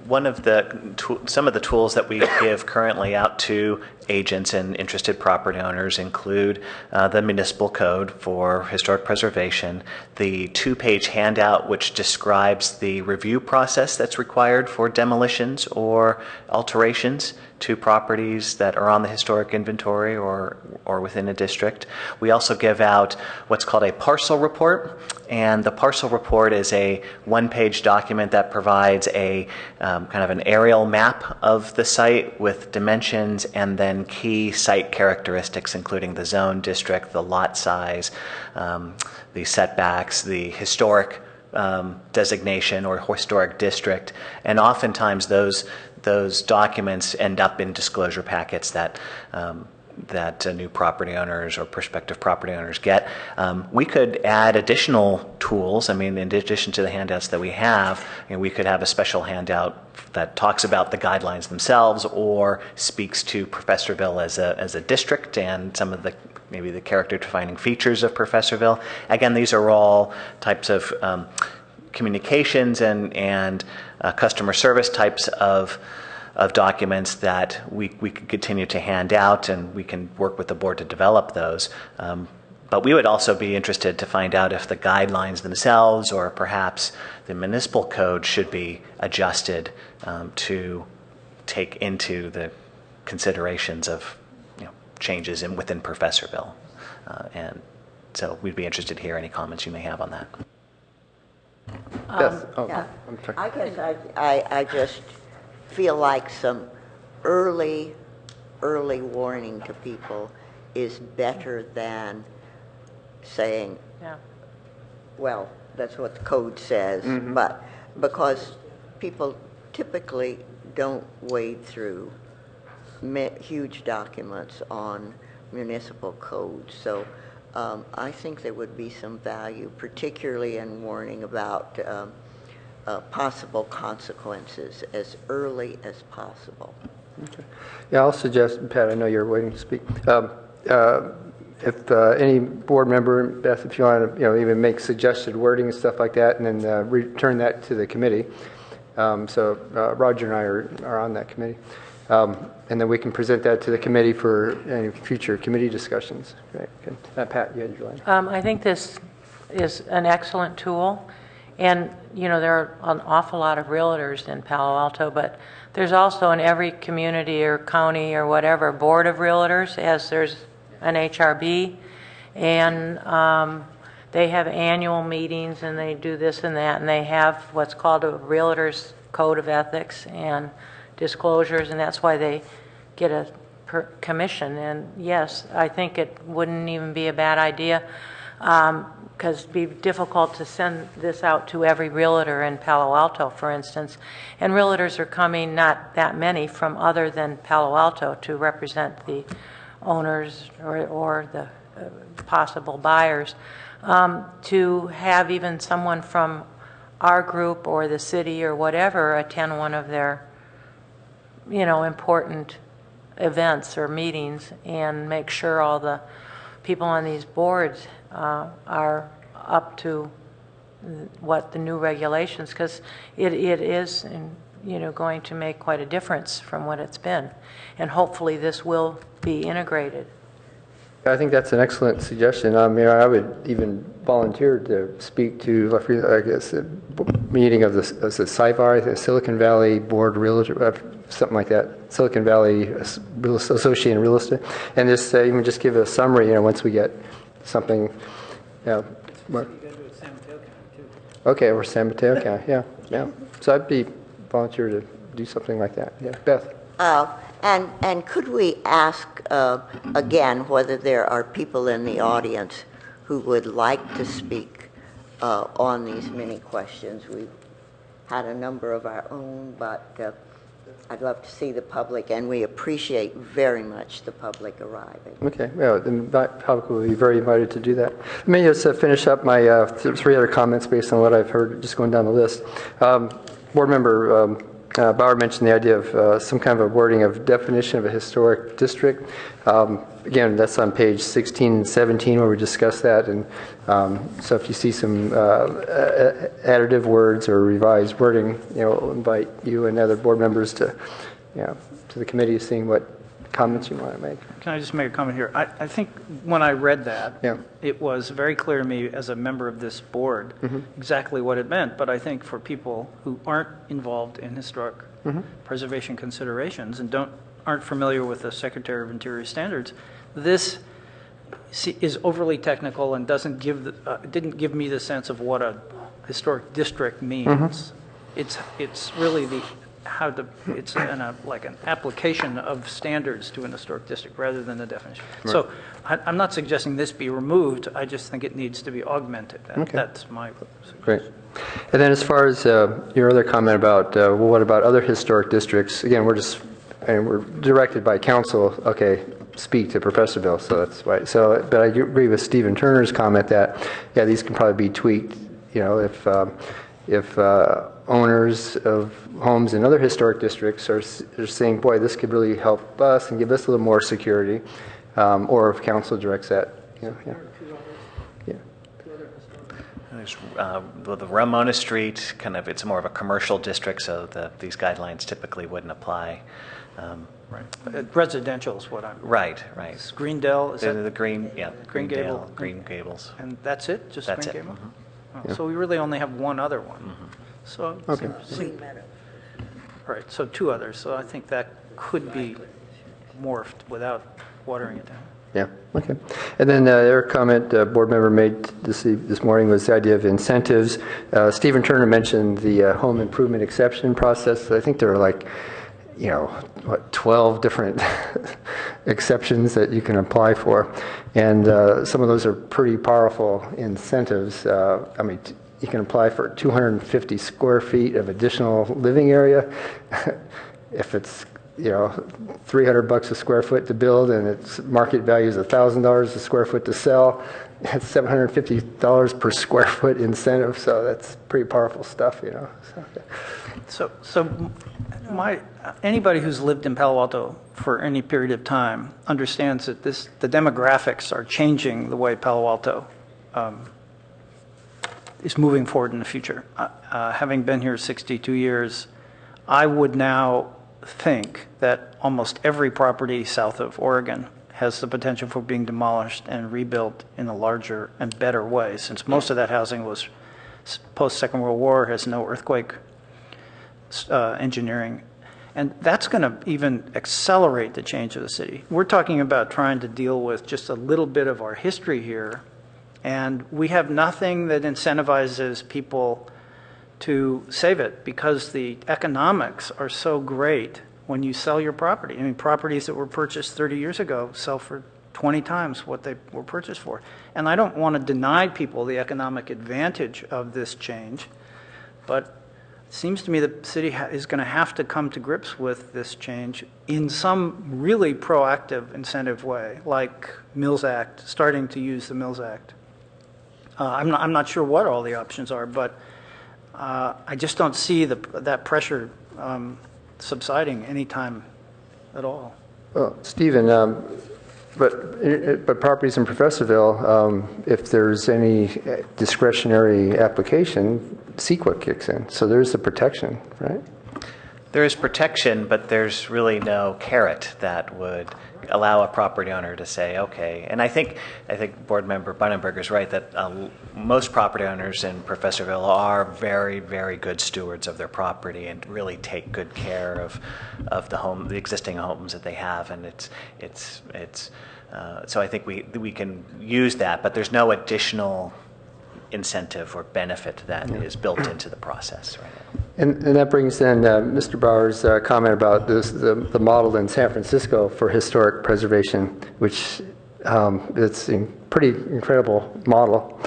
Some of the tools that we give currently out to agents and interested property owners include the municipal code for historic preservation, the 2-page handout which describes the review process that's required for demolitions or alterations to properties that are on the historic inventory or within a district. We also give out what's called a parcel report, and the parcel report is a 1-page document that provides a kind of an aerial map of the site with dimensions and then key site characteristics, including the zone, district, the lot size, the setbacks, the historic designation or historic district, and oftentimes those documents end up in disclosure packets that new property owners or prospective property owners get. We could add additional tools. I mean, in addition to the handouts that we have, we could have a special handout that talks about the guidelines themselves or speaks to Professorville as a district and some of maybe the character defining features of Professorville. Again, these are all types of communications and customer service types of documents that we can continue to hand out, and we can work with the board to develop those. But we would also be interested to find out if the guidelines themselves or perhaps the municipal code should be adjusted to take into the considerations of changes within Professorville. And so we'd be interested to hear any comments you may have on that. Yes. Yeah. I'm sorry. I guess I just feel like some early warning to people is better than saying, well, that's what the code says, but because people typically don't wade through huge documents on municipal code. So I think there would be some value, particularly in warning about possible consequences as early as possible. Okay. Yeah, I'll suggest, Pat, I know you're waiting to speak. If any board member, Beth, if you want to, even make suggested wording and stuff like that, and then return that to the committee. So Roger and I are on that committee. And then we can present that to the committee for any future committee discussions. Right. Okay. Pat, you had your line. I think this is an excellent tool. And, there are an awful lot of realtors in Palo Alto, but there's also in every community or county or whatever, board of realtors, as there's an HRB. And they have annual meetings and they do this and that, and they have what's called a realtor's code of ethics and disclosures, and that's why they get a commission. And yes, I think it wouldn't even be a bad idea, because it'd be difficult to send this out to every realtor in Palo Alto, for instance. And realtors are coming, not that many, from other than Palo Alto to represent the owners or the possible buyers. To have even someone from our group or the city or whatever attend one of their, important events or meetings and make sure all the people on these boards are up to what the new regulations, because it is going to make quite a difference from what it's been, and hopefully this will be integrated. I think that's an excellent suggestion. I would even volunteer to speak to, I guess, a meeting of the SIVAR, the Silicon Valley Board Realtor, something like that, Silicon Valley Associated Real Estate, and just give a summary. Once we get something. Yeah. Okay, or San Mateo County. Yeah. So I'd be volunteer to do something like that. Yeah, Beth. And could we ask again whether there are people in the audience who would like to speak on these many questions? We've had a number of our own, but I'd love to see the public, and we appreciate very much the public arriving. Okay, well, the public will be very invited to do that. Let me just finish up my three other comments based on what I've heard, just going down the list. Board member Bauer mentioned the idea of some kind of a wording of definition of a historic district. Again, that's on page 16 and 17 where we discuss that. And so if you see some additive words or revised wording, we'll invite you and other board members to the committee, seeing what comments you want to make. Can I just make a comment here? I think when I read that, it was very clear to me as a member of this board exactly what it meant. But I think for people who aren't involved in historic preservation considerations and aren't familiar with the Secretary of Interior standards, this is overly technical and didn't give me the sense of what a historic district means. It's really it's like an application of standards to an historic district rather than a definition. Right. So I'm not suggesting this be removed. I just think it needs to be augmented. That's my suggestion. Great. And then as far as your other comment about, what about other historic districts? Again, we're directed by council, okay, speak to Professor Bill, so that's why. So, but I agree with Stephen Turner's comment that, these can probably be tweaked, if owners of homes in other historic districts are saying, boy, this could really help us and give us a little more security, or if council directs that. There's the Ramona Street, it's more of a commercial district, so these guidelines typically wouldn't apply. Right. Residential is what I'm. Right. It's Greendale. Is that the Green? Yeah. Green Gable. Green Gables. And that's it. Just that's Green Gable. It. So we really only have one other one. So Green Meadow. Right. So two others. So I think that could be morphed without watering it down. Yeah. Okay. And then the other comment board member made this morning was the idea of incentives. Stephen Turner mentioned the home improvement exception process. I think there are 12 different exceptions that you can apply for, and some of those are pretty powerful incentives. You can apply for 250 square feet of additional living area. if it's, 300 bucks a square foot to build and its market value is $1,000 a square foot to sell, that's $750 per square foot incentive. So that's pretty powerful stuff, So anybody who's lived in Palo Alto for any period of time understands that the demographics are changing the way Palo Alto is moving forward in the future. Having been here 62 years, I would now think that almost every property south of Oregon has the potential for being demolished and rebuilt in a larger and better way, since most of that housing was post-Second World War, has no earthquake engineering. And that's going to even accelerate the change of the city. We're talking about trying to deal with just a little bit of our history here, and we have nothing that incentivizes people to save it because the economics are so great when you sell your property. I mean, properties that were purchased 30 years ago sell for 20 times what they were purchased for. And I don't want to deny people the economic advantage of this change, but it seems to me the city is going to have to come to grips with this change in some really proactive incentive way, like Mills Act, starting to use the Mills Act. I'm not sure what all the options are, but I just don't see that pressure subsiding anytime at all. Well, Stephen, but properties in Professorville, if there's any discretionary application, CEQA kicks in. So there's the protection, right? There is protection, but there's really no carrot that would allow a property owner to say, okay. And I think Board Member Bunnenberg is right that most property owners in Professorville are very, very good stewards of their property and really take good care of the existing homes that they have. And so I think we can use that, but there's no additional incentive or benefit that is built into the process right now. And that brings in Mr. Bauer's comment about the model in San Francisco for historic preservation, which it's a pretty incredible model.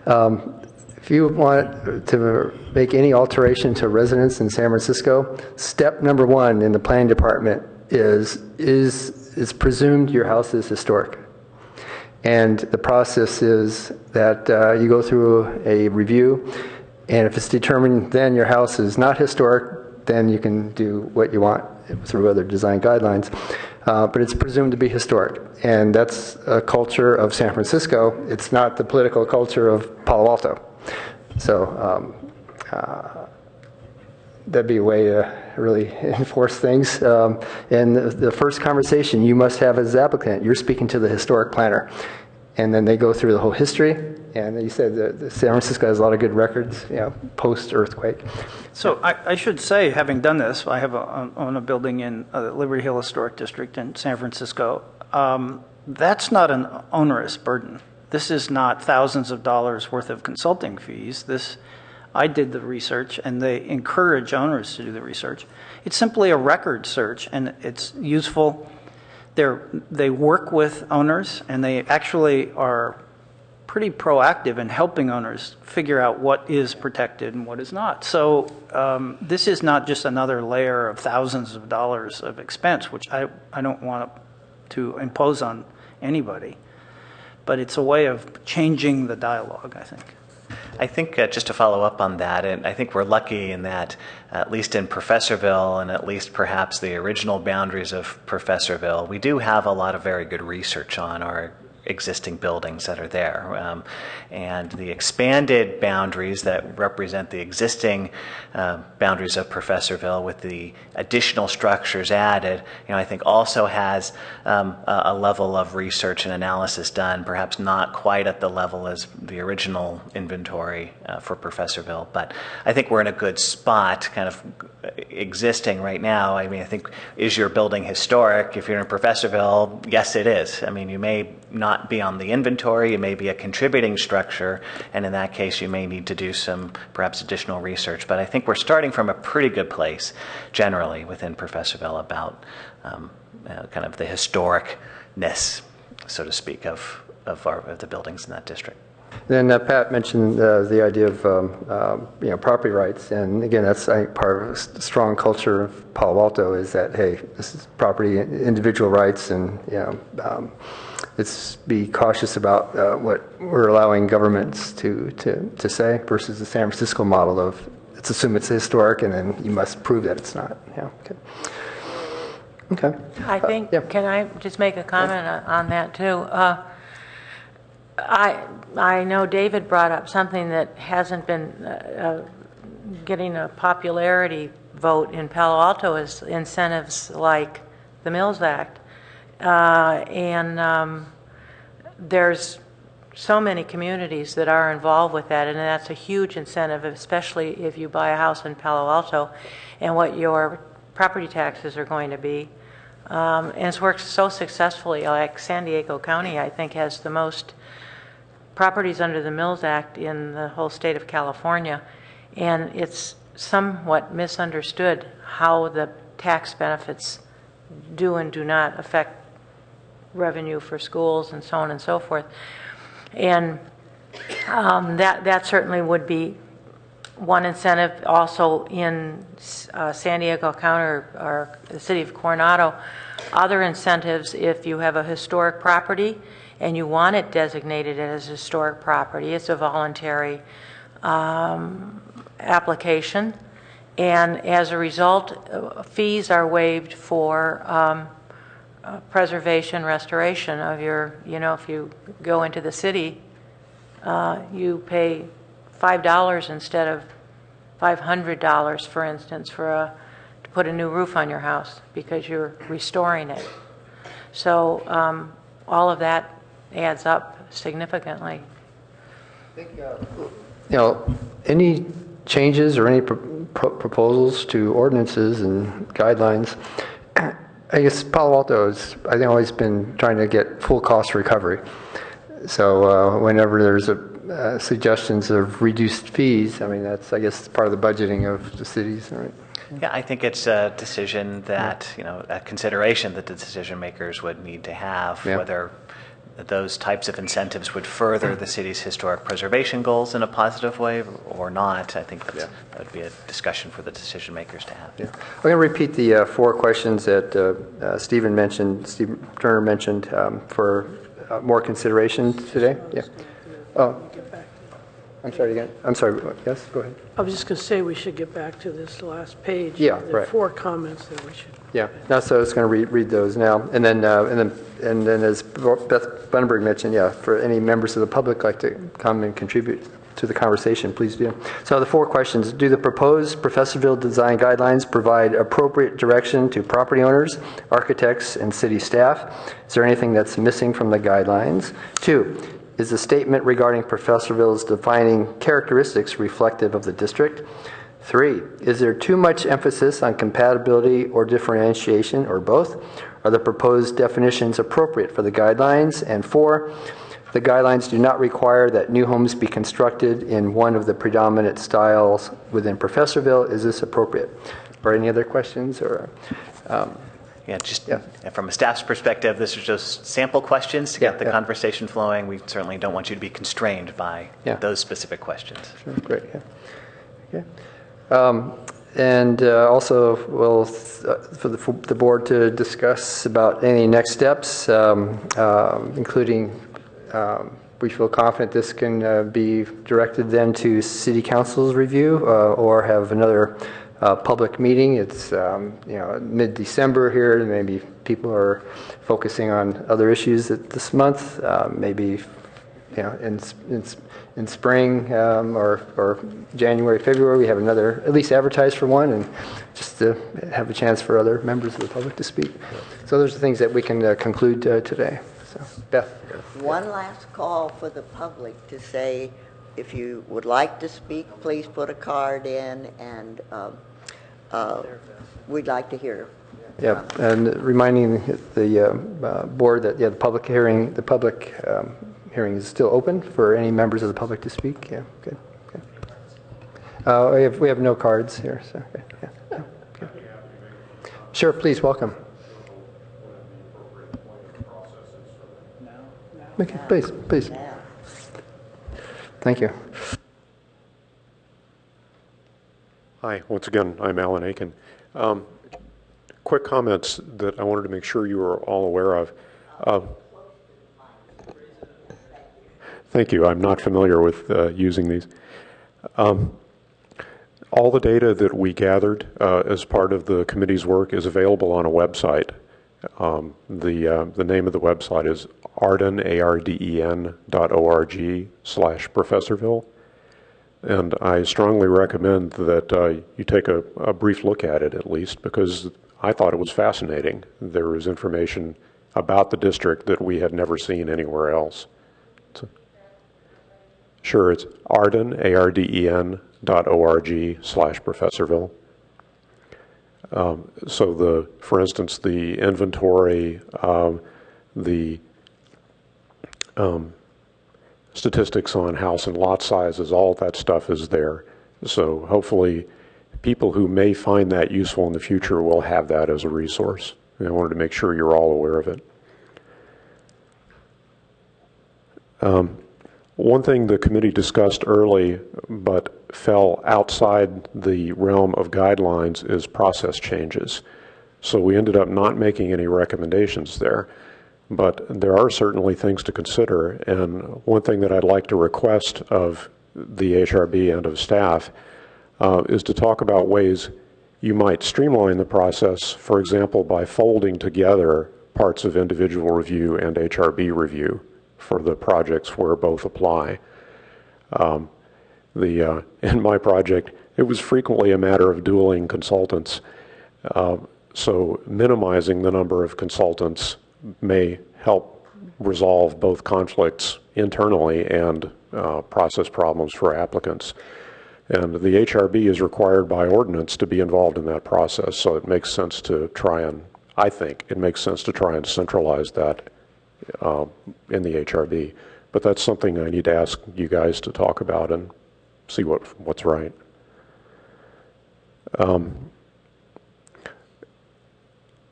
If you want to make any alteration to residents in San Francisco, step number one in the planning department is presumed your house is historic. And the process is that you go through a review, and if it's determined then your house is not historic, then you can do what you want through other design guidelines. But it's presumed to be historic, and that's a culture of San Francisco. It's not the political culture of Palo Alto. So that'd be a way to really enforce things. And the first conversation you must have as applicant, you're speaking to the historic planner. And then they go through the whole history. And you said that San Francisco has a lot of good records, post-earthquake. So I should say, having done this, I own a building in the Liberty Hill Historic District in San Francisco. That's not an onerous burden. This is not thousands of dollars worth of consulting fees. I did the research, and they encourage owners to do the research. It's simply a record search, and it's useful. They work with owners, and they actually are pretty proactive in helping owners figure out what is protected and what is not. So this is not just another layer of thousands of dollars of expense, which I don't want to impose on anybody. But it's a way of changing the dialogue, I think. I think just to follow up on that, and I think we're lucky in that, at least in Professorville, and at least perhaps the original boundaries of Professorville, we do have a lot of very good research on our existing buildings that are there. And the expanded boundaries that represent the existing boundaries of Professorville with the additional structures added, I think also has a level of research and analysis done, perhaps not quite at the level as the original inventory for Professorville, but I think we're in a good spot kind of existing right now. I mean, I think, is your building historic? If you're in Professorville, yes, it is. I mean, you may not be on the inventory, it may be a contributing structure, and in that case you may need to do some perhaps additional research. But I think we're starting from a pretty good place generally within Professorville about kind of the historicness, so to speak, of the buildings in that district. Then Pat mentioned the idea of property rights, and again, that's I think part of a strong culture of Palo Alto is that hey, this is property, individual rights, and let's be cautious about what we're allowing governments to say versus the San Francisco model of let's assume it's historic and then you must prove that it's not. Yeah. Okay. I think, can I just make a comment on that too? I know David brought up something that hasn't been getting a popularity vote in Palo Alto is incentives like the Mills Act. There's so many communities that are involved with that, and that's a huge incentive, especially if you buy a house in Palo Alto and what your property taxes are going to be. And it's worked so successfully. Like San Diego County, I think, has the most properties under the Mills Act in the whole state of California, and it's somewhat misunderstood how the tax benefits do and do not affect revenue for schools and so on and so forth. And that certainly would be one incentive. Also in San Diego County or the city of Coronado, other incentives if you have a historic property and you want it designated as historic property, it's a voluntary application. And as a result, fees are waived for preservation, restoration of your, if you go into the city, you pay $5 instead of $500, for instance, to put a new roof on your house because you're restoring it. So all of that adds up significantly. I think, any changes or any proposals to ordinances and guidelines, I guess Palo Alto has, I think, always been trying to get full cost recovery. So whenever there's suggestions of reduced fees, I mean, that's, I guess, part of the budgeting of the cities, right? Yeah, I think it's a decision that, a consideration that the decision makers would need to have, whether those types of incentives would further the city's historic preservation goals in a positive way or not. I think that would be a discussion for the decision makers to have. Yeah. I'm going to repeat the 4 questions that Stephen Turner mentioned for more consideration today. Yeah. Oh, I'm sorry again. I'm sorry. Yes, go ahead. I was just going to say we should get back to this last page. Yeah, There are 4 comments that we should. Yeah. Now, so I was going to read those now, and then as Beth Bunenberg mentioned, for any members of the public like to come and contribute to the conversation, please do. So the 4 questions: do the proposed Professorville design guidelines provide appropriate direction to property owners, architects, and city staff? Is there anything that's missing from the guidelines? 2, is the statement regarding Professorville's defining characteristics reflective of the district? 3, is there too much emphasis on compatibility or differentiation, or both? Are the proposed definitions appropriate for the guidelines? And 4, the guidelines do not require that new homes be constructed in one of the predominant styles within Professorville. Is this appropriate? Or any other questions? Or from a staff's perspective, this is just sample questions to get the conversation flowing. We certainly don't want you to be constrained by those specific questions. Sure, great. Okay. And also, for the board to discuss about any next steps, including we feel confident this can be directed then to City Council's review or have another public meeting. It's mid-December here. Maybe people are focusing on other issues this month. Maybe in spring or January, February, we have another, at least advertised for one, and just to have a chance for other members of the public to speak. So those are things that we can conclude today. So, Beth. One last call for the public to say, if you would like to speak, please put a card in, and we'd like to hear. Yeah, and reminding the board that the public hearing is still open for any members of the public to speak. Yeah, good. We have no cards here, so okay. Sure, please, welcome. Okay, please. Thank you. Hi, once again, I'm Alan Aiken. Quick comments that I wanted to make sure you were all aware of. Thank you. I'm not familiar with using these. All the data that we gathered as part of the committee's work is available on a website. The name of the website is arden.org/Professorville. And I strongly recommend that you take a brief look at it, at least, because I thought it was fascinating. There was information about the district that we had never seen anywhere else. Sure, it's Arden, arden.org/Professorville. So for instance, the inventory, the statistics on house and lot sizes, all that stuff is there. So hopefully people who may find that useful in the future will have that as a resource. And I wanted to make sure you're all aware of it. One thing the committee discussed early but fell outside the realm of guidelines is process changes. So we ended up not making any recommendations there. But there are certainly things to consider, and one thing that I'd like to request of the HRB and of staff is to talk about ways you might streamline the process, for example, by folding together parts of individual review and HRB review for the projects where both apply. In my project, it was frequently a matter of dueling consultants, so minimizing the number of consultants may help resolve both conflicts internally and process problems for applicants. And the HRB is required by ordinance to be involved in that process, so it makes sense to try and, I think, it makes sense to try and centralize that in the HRB. But that's something I need to ask you guys to talk about and see what's right.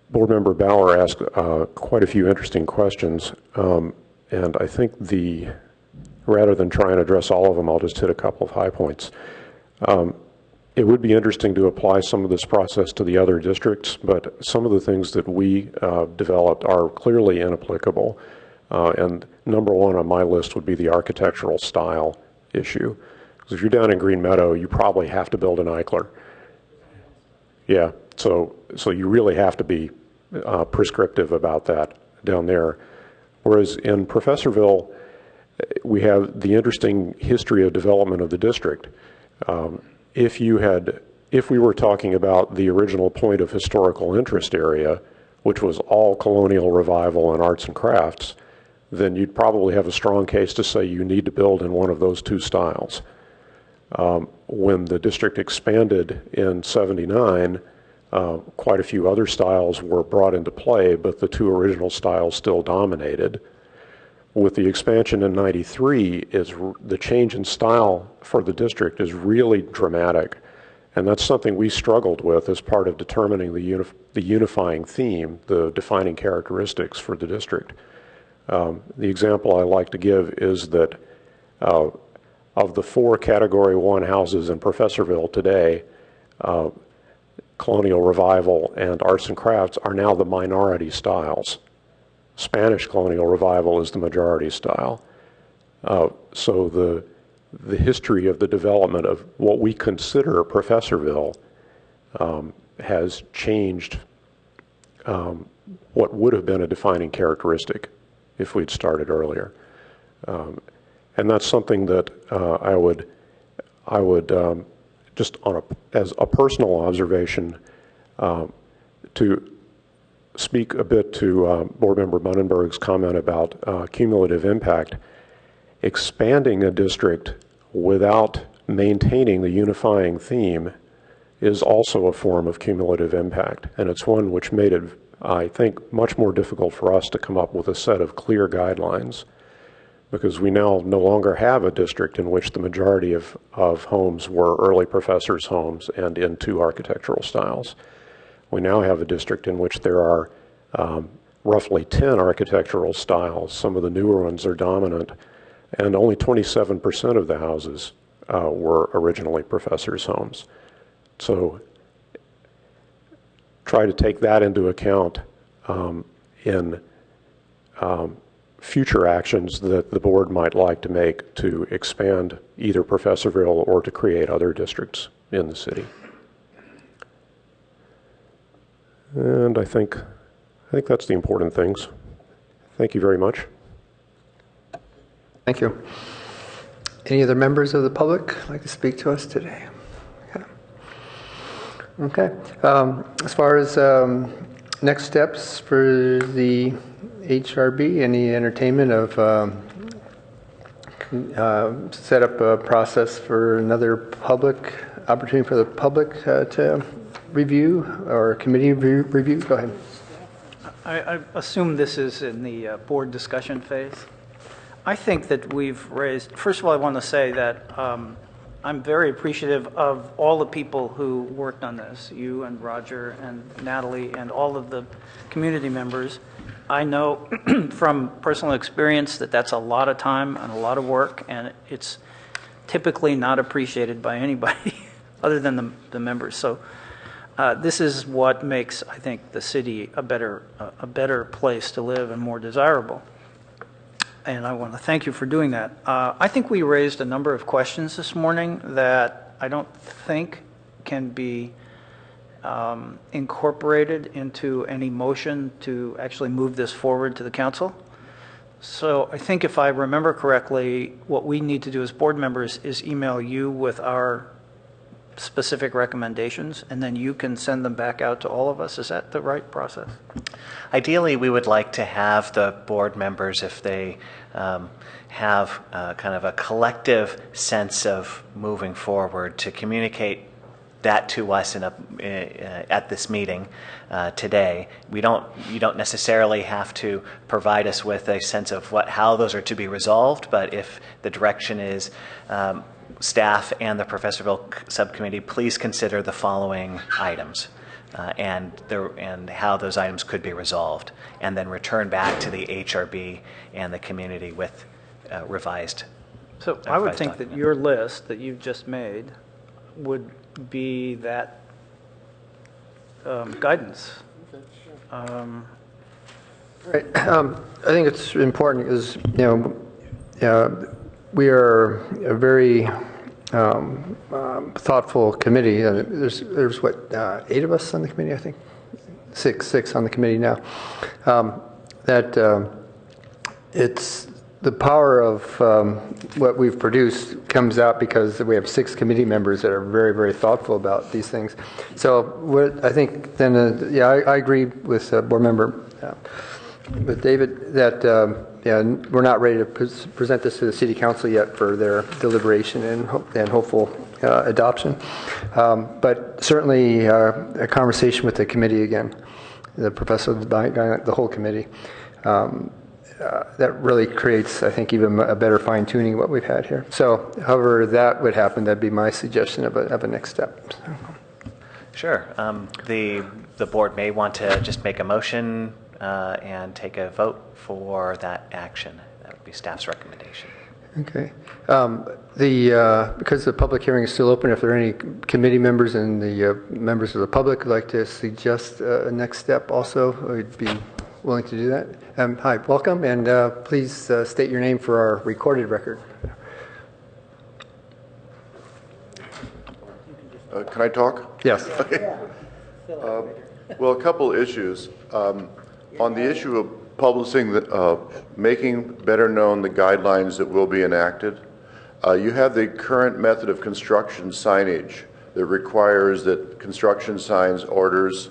Board Member Bauer asked quite a few interesting questions, and I think rather than try and address all of them, I'll just hit a couple of high points. It would be interesting to apply some of this process to the other districts, but some of the things that we developed are clearly inapplicable. And number one on my list would be the architectural style issue. Because if you're down in Green Meadow, you probably have to build an Eichler. Yeah, so you really have to be prescriptive about that down there. Whereas in Professorville, we have the interesting history of development of the district. If we were talking about the original point of historical interest area, which was all colonial revival and arts and crafts, then you'd probably have a strong case to say you need to build in one of those two styles. When the district expanded in '79, quite a few other styles were brought into play, but the two original styles still dominated. With the expansion in '93, the change in style for the district is really dramatic, and that's something we struggled with as part of determining the unifying theme, the defining characteristics for the district. The example I like to give is that of the 4 Category 1 houses in Professorville today, colonial revival and arts and crafts are now the minority styles. Spanish colonial revival is the majority style. So the history of the development of what we consider Professorville has changed what would have been a defining characteristic if we'd started earlier. And that's something that I would just as a personal observation to speak a bit to Board Member Bunnenberg's comment about cumulative impact. Expanding a district without maintaining the unifying theme is also a form of cumulative impact, and it's one which made it, I think, much more difficult for us to come up with a set of clear guidelines, because we now no longer have a district in which the majority of homes were early professors' homes and in 2 architectural styles. We now have a district in which there are roughly 10 architectural styles. Some of the newer ones are dominant, and only 27% of the houses were originally professors' homes. So try to take that into account in future actions that the board might like to make to expand either Professorville or to create other districts in the city. And I think that's the important things. Thank you very much. Thank you. Any other members of the public like to speak to us today? Okay. As far as next steps for the HRB, any entertainment of set up a process for another public opportunity for the public to review or committee review? Go ahead. I assume this is in the board discussion phase. I think that we've raised, first of all, I want to say that I'm very appreciative of all the people who worked on this, you and Roger and Natalie and all of the community members. I know from personal experience that that's a lot of time and a lot of work, and it's typically not appreciated by anybody other than the members. So this is what makes, I think, the city a better place to live and more desirable. And I want to thank you for doing that. I think we raised a number of questions this morning that I don't think can be incorporated into any motion to actually move this forward to the council. So I think if I remember correctly, what we need to do as board members is email you with our specific recommendations, and then you can send them back out to all of us. Is that the right process? Ideally, we would like to have the board members, if they have kind of a collective sense of moving forward, to communicate that to us at this meeting today. You don't necessarily have to provide us with a sense of how those are to be resolved, but if the direction is staff and the Professorville subcommittee, please consider the following items and how those items could be resolved, and then return back to the HRB and the community with revised. So I would think that your list that you've just made would be that guidance. Right. I think it's important because, we are a very thoughtful committee. There's what, 8 of us on the committee, I think? Six on the committee now. It's the power of what we've produced comes out because we have 6 committee members that are very, very thoughtful about these things. So I think then, I agree with board member with David that we're not ready to present this to the City Council yet for their deliberation and hopeful adoption. But certainly a conversation with the committee again, the professor, the whole committee, that really creates, I think, even a better fine-tuning of what we've had here. So however that would happen, that'd be my suggestion of a next step. Sure. The board may want to just make a motion and take a vote for that action. That would be staff's recommendation. Okay. Because the public hearing is still open, if there are any committee members and the members of the public would like to suggest a next step also, we'd be willing to do that. Hi, welcome, and please state your name for our recorded record. Can I talk? Yes. Okay. Well, a couple issues. On the issue of publishing, making better known the guidelines that will be enacted, you have the current method of construction signage that requires that construction signs, orders,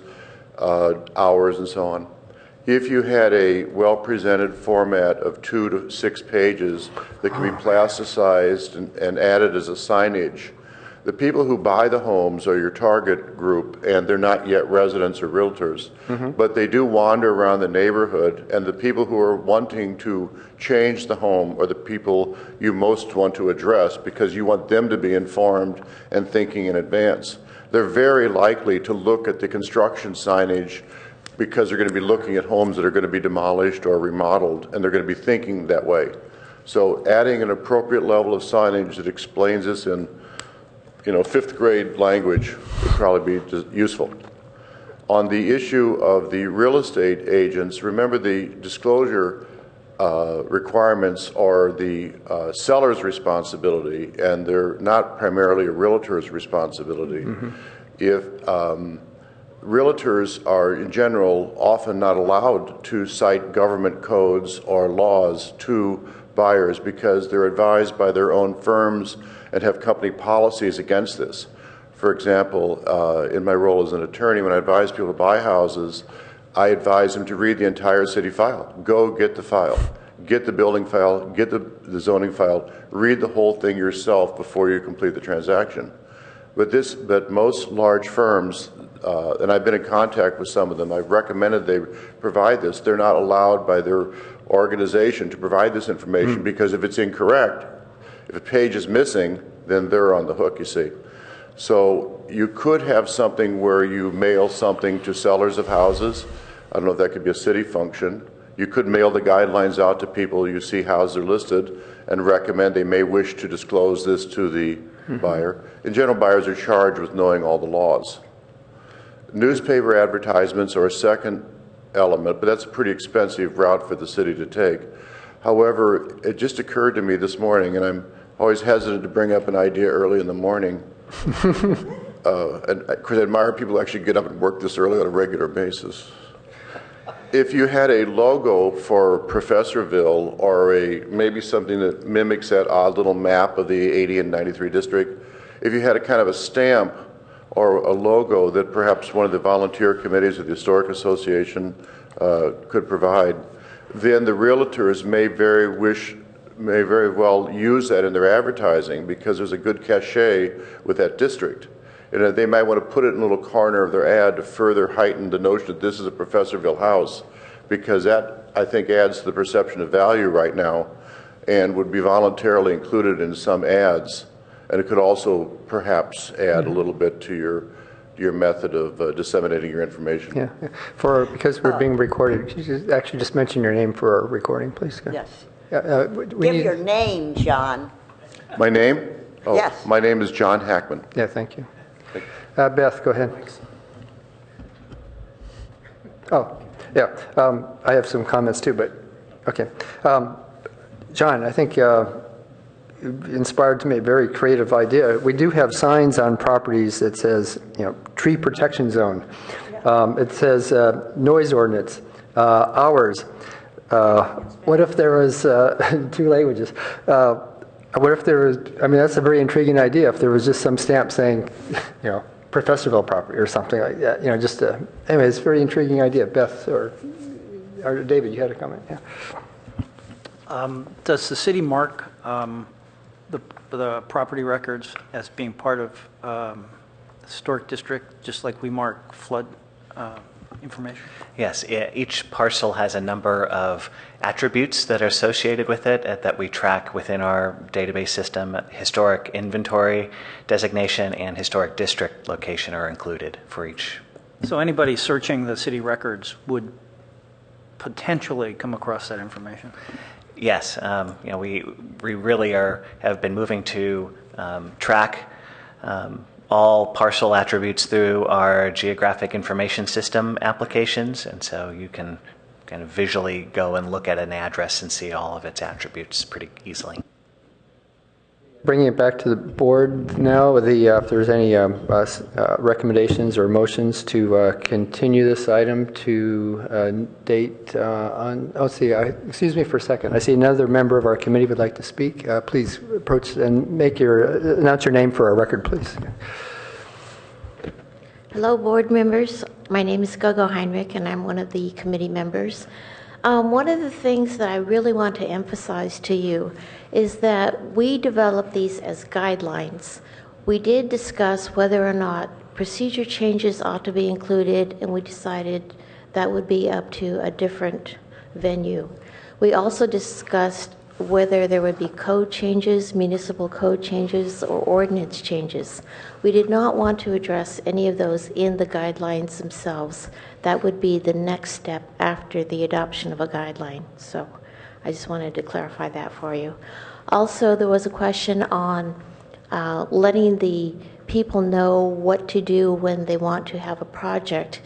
hours, and so on. If you had a well-presented format of 2 to 6 pages that can be plasticized and added as a signage, the people who buy the homes are your target group, and they're not yet residents or realtors, but they do wander around the neighborhood, and the people who are wanting to change the home are the people you most want to address because you want them to be informed and thinking in advance. They're very likely to look at the construction signage because they're going to be looking at homes that are going to be demolished or remodeled, and they're going to be thinking that way. So adding an appropriate level of signage that explains this in, fifth grade language would probably be useful. On the issue of the real estate agents, remember the disclosure requirements are the seller's responsibility, and they're not primarily a realtor's responsibility. Mm-hmm. If realtors are, in general, often not allowed to cite government codes or laws to buyers because they're advised by their own firms and have company policies against this. For example, in my role as an attorney, when I advise people to buy houses, I advise them to read the entire city file. Go get the file. Get the building file, get the zoning file, read the whole thing yourself before you complete the transaction. But most large firms, and I've been in contact with some of them, I've recommended they provide this. They're not allowed by their organization to provide this information because if it's incorrect, if a page is missing, then they're on the hook, you see. So you could have something where you mail something to sellers of houses. I don't know if that could be a city function. You could mail the guidelines out to people you see houses are listed and recommend they may wish to disclose this to the buyer. In general, buyers are charged with knowing all the laws. Newspaper advertisements are a second element, but that's a pretty expensive route for the city to take. However, it just occurred to me this morning, and I'm always hesitant to bring up an idea early in the morning, and because I admire people who actually get up and work this early on a regular basis. If you had a logo for Professorville or maybe something that mimics that odd little map of the 80 and 93 district, if you had a kind of a stamp or a logo that perhaps one of the volunteer committees of the Historic Association could provide, then the realtors may very well use that in their advertising because there's a good cachet with that district. And they might want to put it in a little corner of their ad to further heighten the notion that this is a Professorville house, because that, I think, adds to the perception of value right now and would be voluntarily included in some ads. And it could also perhaps add a little bit to your method of disseminating your information. Yeah. Because we're being recorded, could you just mention your name for our recording, please? Yes. Give your name, John. My name? Oh, yes. My name is John Hackman. Yeah, thank you. Beth, go ahead. Oh, yeah. I have some comments too, but okay. John, I think you inspired to me a very creative idea. We do have signs on properties that says, tree protection zone. It says noise ordinance, hours. What if there was two languages? What if there was? I mean, that's a very intriguing idea. If there was just some stamp saying, Professorville property or something like that. Anyway, it's a very intriguing idea. Beth or David, you had a comment? Yeah. Does the city mark the property records as being part of the historic district, just like we mark flood information? Yes, each parcel has a number of attributes that are associated with it that we track within our database system. Historic inventory designation and historic district location are included for each. So anybody searching the city records would potentially come across that information? Yes, we really have been moving to track all parcel attributes through our geographic information system applications, and so you can kind of visually go and look at an address and see all of its attributes pretty easily. Bringing it back to the board now, if there's any recommendations or motions to continue this item to date on, excuse me for a second. I see another member of our committee would like to speak. Please approach and announce your name for our record, please. Hello, board members. My name is Gogo Heinrich, and I'm one of the committee members. One of the things that I really want to emphasize to you is that we develop these as guidelines. We did discuss whether or not procedure changes ought to be included, and we decided that would be up to a different venue. We also discussed whether there would be code changes, municipal code changes, or ordinance changes. We did not want to address any of those in the guidelines themselves. That would be the next step after the adoption of a guideline. So I just wanted to clarify that for you. Also, there was a question on letting the people know what to do when they want to have a project.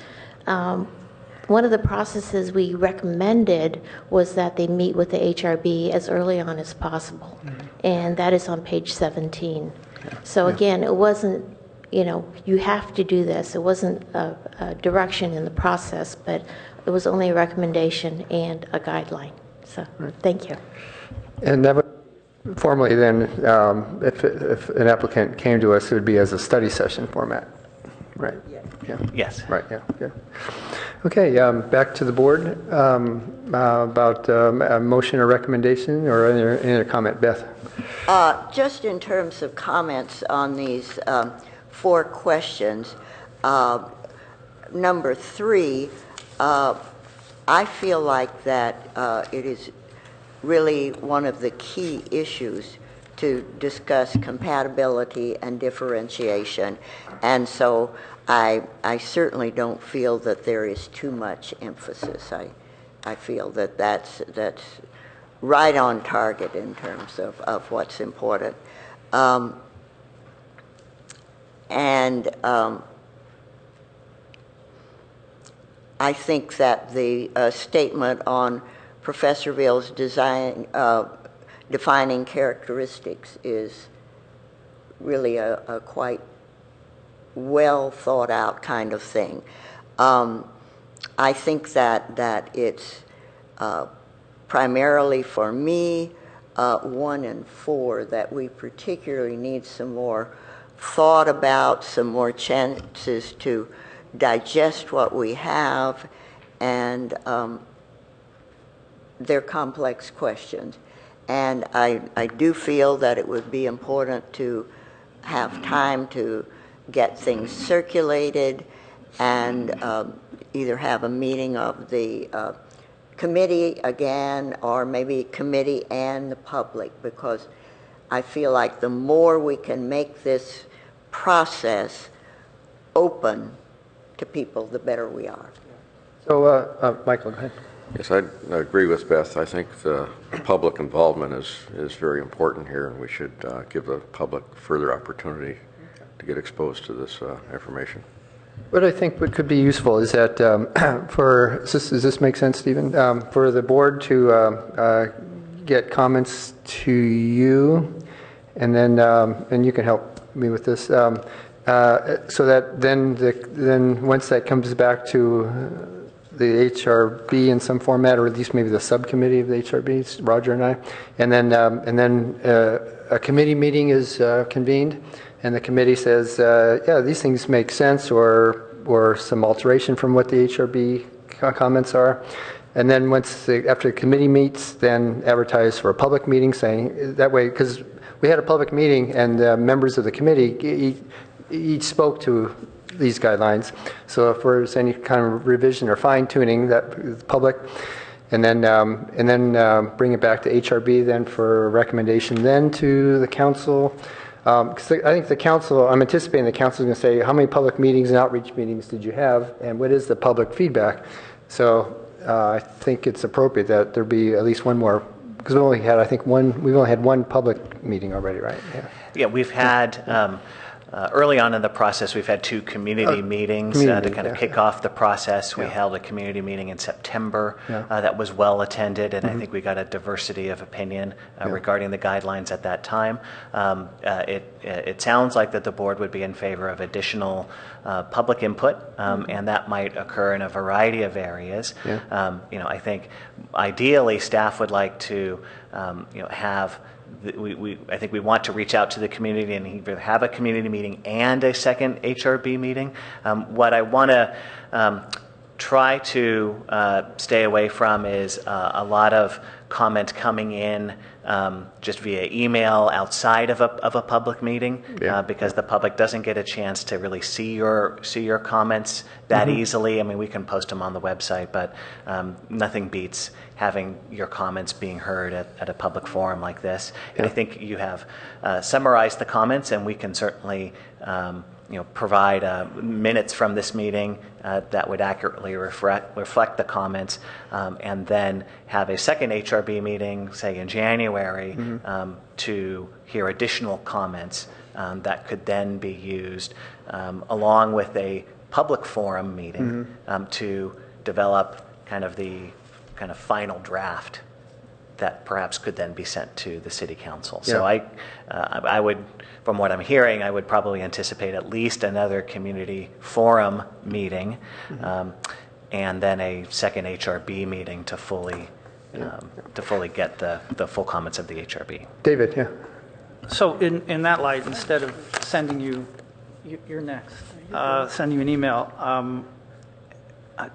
One of the processes we recommended was that they meet with the HRB as early on as possible, and that is on page 17. So again, it wasn't, you have to do this. It wasn't a direction in the process, but it was only a recommendation and a guideline. So thank you. And that would formally then, if an applicant came to us, it would be as a study session format, right? Yeah. Yes. Right, yeah, good. Okay, back to the board about a motion or recommendation or any other comment. Beth? Just in terms of comments on these 4 questions, number 3, I feel like that it is really one of the key issues to discuss compatibility and differentiation. And so I certainly don't feel that there is too much emphasis. I feel that that's right on target in terms of what's important. I think that the statement on Professor Ville's defining characteristics is really a quite well thought out kind of thing. I think that it's primarily for me 1 and 4 that we particularly need some more thought about, some more chances to digest what we have, and they're complex questions. And I do feel that it would be important to have time to get things circulated and either have a meeting of the committee again, or maybe committee and the public, because I feel like the more we can make this process open to people, the better we are. So, Michael, go ahead. Yes, I agree with Beth. I think the public involvement is very important here, and we should give the public further opportunity to get exposed to this information. What I think could be useful is that does this make sense, Stephen? For the board to get comments to you, and then and you can help me with this, so that then once that comes back to the HRB in some format, or at least maybe the subcommittee of the HRB, Roger and I, and then a committee meeting is convened, and the committee says, yeah, these things make sense, or some alteration from what the HRB comments are. And then after the committee meets, then advertise for a public meeting, saying that way, because we had a public meeting and members of the committee each spoke to these guidelines. So if there's any kind of revision or fine tuning, that the public, and then bring it back to HRB then for a recommendation then to the council. Because I think the council, I'm anticipating the council is going to say, how many public meetings and outreach meetings did you have, and what is the public feedback? So I think it's appropriate that there be at least one more, because we only had, I think, we've only had one public meeting already, right? Yeah, we've had, early on in the process, we've had 2 community meetings to kind of kick off the process. We held a community meeting in September that was well attended, and I think we got a diversity of opinion regarding the guidelines at that time. It sounds like that the board would be in favor of additional public input, and that might occur in a variety of areas. I think ideally staff would like to have I think we want to reach out to the community and either have a community meeting and a second HRB meeting. What I want to try to stay away from is a lot of comment coming in just via email outside of a public meeting, because the public doesn't get a chance to really see your comments that easily. I mean, we can post them on the website, but nothing beats having your comments being heard at a public forum like this. And I think you have summarized the comments, and we can certainly provide minutes from this meeting that would accurately reflect the comments, and then have a second HRB meeting, say in January, to hear additional comments that could then be used along with a public forum meeting to develop the final draft that perhaps could then be sent to the city council. So I would, from what I'm hearing, I would probably anticipate at least another community forum meeting, and then a second HRB meeting to fully get the full comments of the HRB. David, yeah. So in that light, instead of sending you, you're next, sending you an email,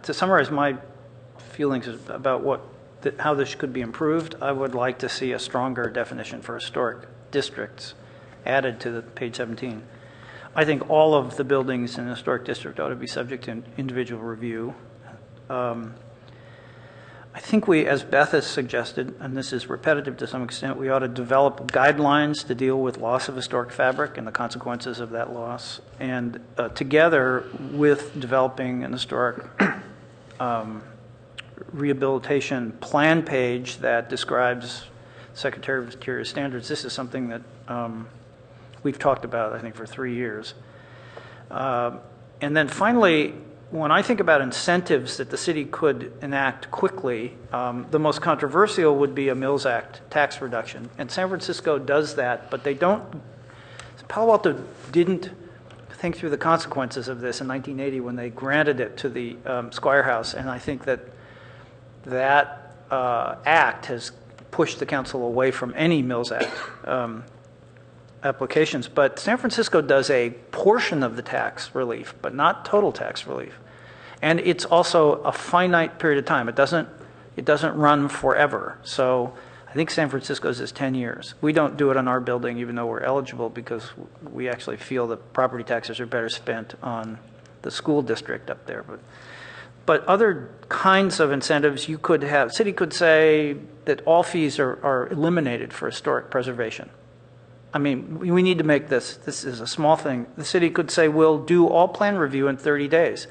to summarize my feelings about how this could be improved, I would like to see a stronger definition for historic districts added to page 17. I think all of the buildings in a historic district ought to be subject to individual review. I think we, as Beth has suggested, and this is repetitive to some extent, we ought to develop guidelines to deal with loss of historic fabric and the consequences of that loss. And together with developing an historic rehabilitation plan page that describes Secretary of Interior standards, this is something that we've talked about, I think, for 3 years. And then finally, when I think about incentives that the city could enact quickly, the most controversial would be a Mills Act tax reduction. And San Francisco does that, but they don't. Palo Alto didn't think through the consequences of this in 1980 when they granted it to the Squire House. And I think that act has pushed the council away from any Mills Act applications. But San Francisco does a portion of the tax relief, but not total tax relief. And it's also a finite period of time. It doesn't run forever. So I think San Francisco's is 10 years. We don't do it on our building, even though we're eligible, because we actually feel that property taxes are better spent on the school district up there. But other kinds of incentives you could have, city could say that all fees are eliminated for historic preservation. I mean, we need to make this is a small thing. The city could say, we'll do all plan review in 30 days.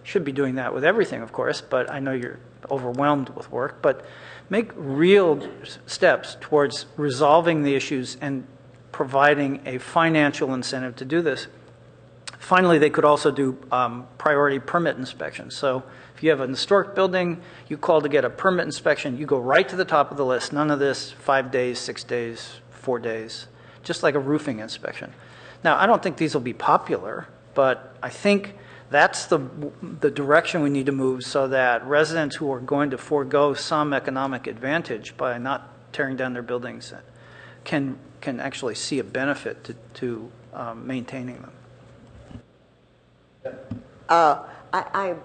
Should be doing that with everything, of course, but I know you're overwhelmed with work. But make real steps towards resolving the issues and providing a financial incentive to do this. Finally, they could also do priority permit inspections. So if you have an historic building, you call to get a permit inspection, you go right to the top of the list. None of this 5 days, 6 days, 4 days, just like a roofing inspection. Now, I don't think these will be popular, but I think that's the direction we need to move so that residents who are going to forego some economic advantage by not tearing down their buildings can actually see a benefit to maintaining them. I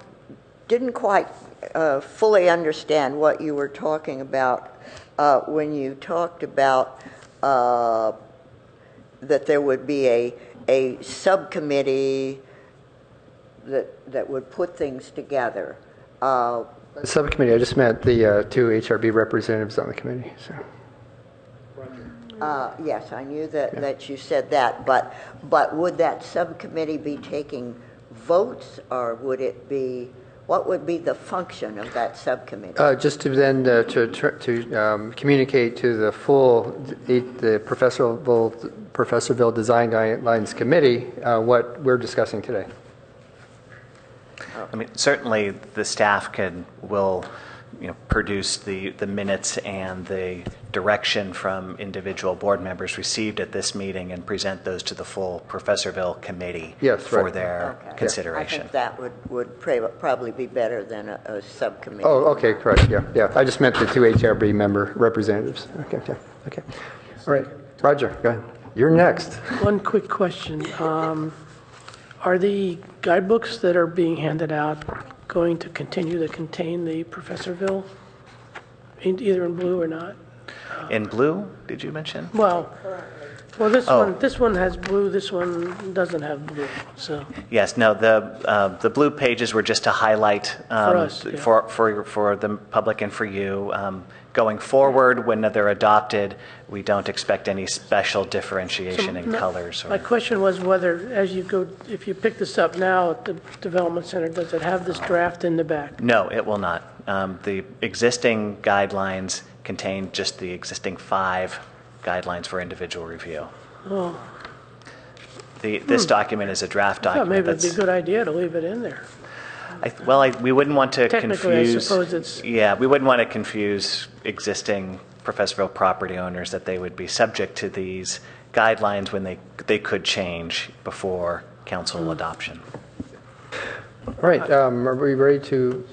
didn't quite fully understand what you were talking about when you talked about that there would be a subcommittee that would put things together. Subcommittee, I just meant the two HRB representatives on the committee. So. Yes, I knew that you said that, but would that subcommittee be taking votes, or would it be, what would be the function of that subcommittee? Just to then to communicate to the full the Professorville Design Guidelines Committee what we're discussing today. I mean, certainly the staff will produce the minutes and the direction from individual board members received at this meeting and present those to the full Professorville committee for their consideration. I think that would probably be better than a subcommittee. Oh, okay, correct. Yeah. I just meant the two HRB member representatives. Okay. All right, Roger, go ahead. You're next. One quick question. Are the guidebooks that are being handed out going to continue to contain the Professorville, either in blue or not? In blue, did you mention? Well, this one has blue. This one doesn't have blue. So yes, no. The blue pages were just to highlight for us, for the public and for you. going forward, when they're adopted, we don't expect any special differentiation in colors. My question was whether, as you go, if you pick this up now at the Development Center, does it have this draft in the back? No, it will not. The existing guidelines contain just the existing 5 guidelines for individual review. Oh, This document is a draft I thought document. maybe it'd be a good idea to leave it in there. We wouldn't want to Technically, confuse. I suppose it's. Yeah, we wouldn't want to confuse existing Professorville property owners that they would be subject to these guidelines when they could change before council adoption. All right, are we ready to?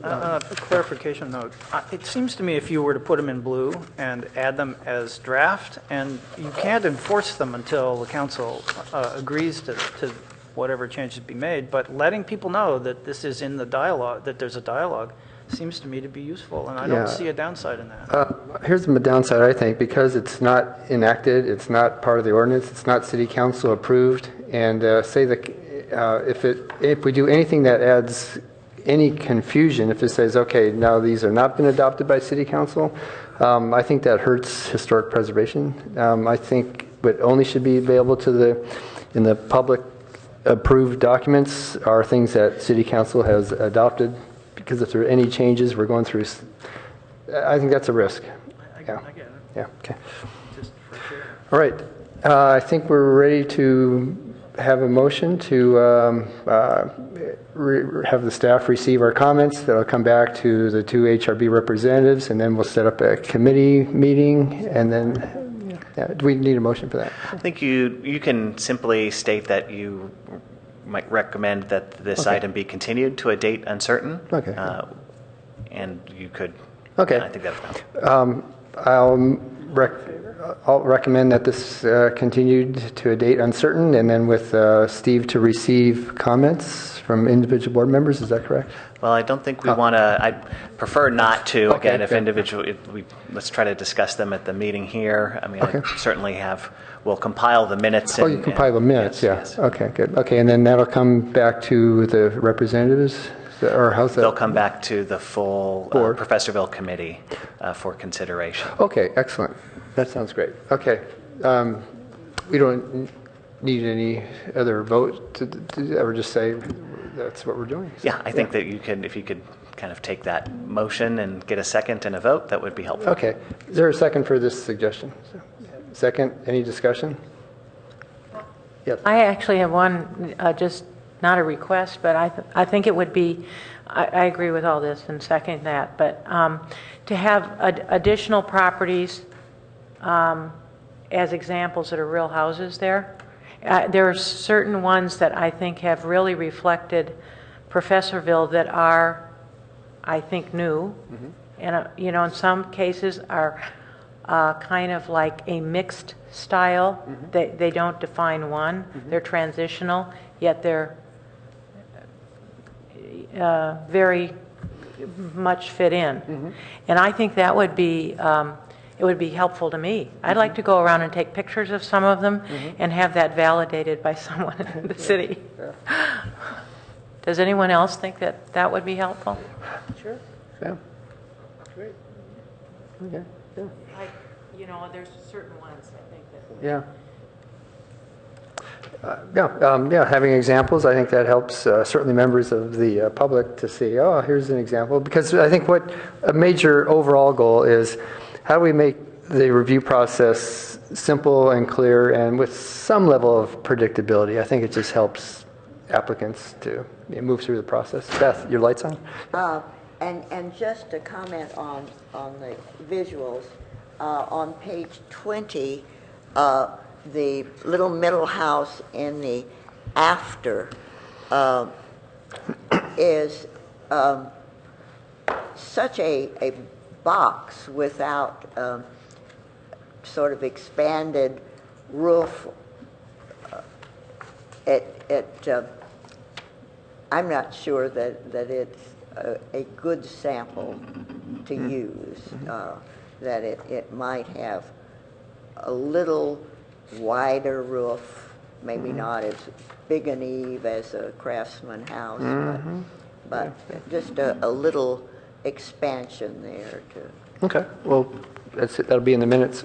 A clarification note. It seems to me if you were to put them in blue and add them as draft, and you can't enforce them until the council agrees to whatever changes be made, but letting people know that this is in the dialogue, that there's a dialogue, seems to me to be useful, and I don't see a downside in that. Here's the downside, I think, because it's not enacted, it's not part of the ordinance, it's not city council approved, and say that if we do anything that adds any confusion, if it says, okay, now these are not been adopted by city council, I think that hurts historic preservation. I think what only should be available in the public approved documents are things that city council has adopted, because if there are any changes we're going through, I think that's a risk. I get it. Yeah, okay. Just for sure. All right, I think we're ready to have a motion to have the staff receive our comments. That'll come back to the 2 HRB representatives, and then we'll set up a committee meeting, and then do we need a motion for that? I think you can simply state that you might recommend that this item be continued to a date uncertain. Okay. And you could. Okay. I think that's fine. I'll recommend that this continued to a date uncertain, and then with Steve to receive comments from individual board members. Is that correct? Well, I don't think we want to. I prefer not to. Okay, Again, if good. individual, let's try to discuss them at the meeting here. I mean, I certainly we'll compile the minutes. You compile the minutes, yes. Okay, good. Okay, and then that'll come back to the representatives, or how's that? They'll come back to the full Board. Professorville committee for consideration. Okay, excellent. That sounds great. Okay. We don't need any other vote to ever just say that's what we're doing. So, Yeah, I think that if you could kind of take that motion and get a second and a vote, that would be helpful. Okay. Is there a second for this suggestion? Second, any discussion? Yes. I actually have one, just not a request, but I think it would be, I agree with all this and second that, but to have additional properties as examples that are real houses there. There are certain ones that I think have really reflected Professorville that are, I think, new. Mm-hmm. And, in some cases are kind of like a mixed style. Mm-hmm. They don't define one. Mm-hmm. They're transitional, yet they're very much fit in. Mm-hmm. And I think that would be it would be helpful to me. I'd like to go around and take pictures of some of them and have that validated by someone in the city. Yeah. Does anyone else think that would be helpful? Sure. Yeah. Great. Okay. Yeah. There's certain ones I think that. Yeah. Having examples, I think that helps certainly members of the public to see, oh, here's an example. Because I think what a major overall goal is, how do we make the review process simple and clear and with some level of predictability? I think it just helps applicants to move through the process. Beth, your light's on? And just to comment on the visuals, on page 20, the little middle house in the after is such a box without sort of expanded roof. I'm not sure that it's a good sample to use. That it might have a little wider roof, maybe not as big an eave as a Craftsman house, but just a little expansion there to Okay, well, that's it. That'll be in the minutes.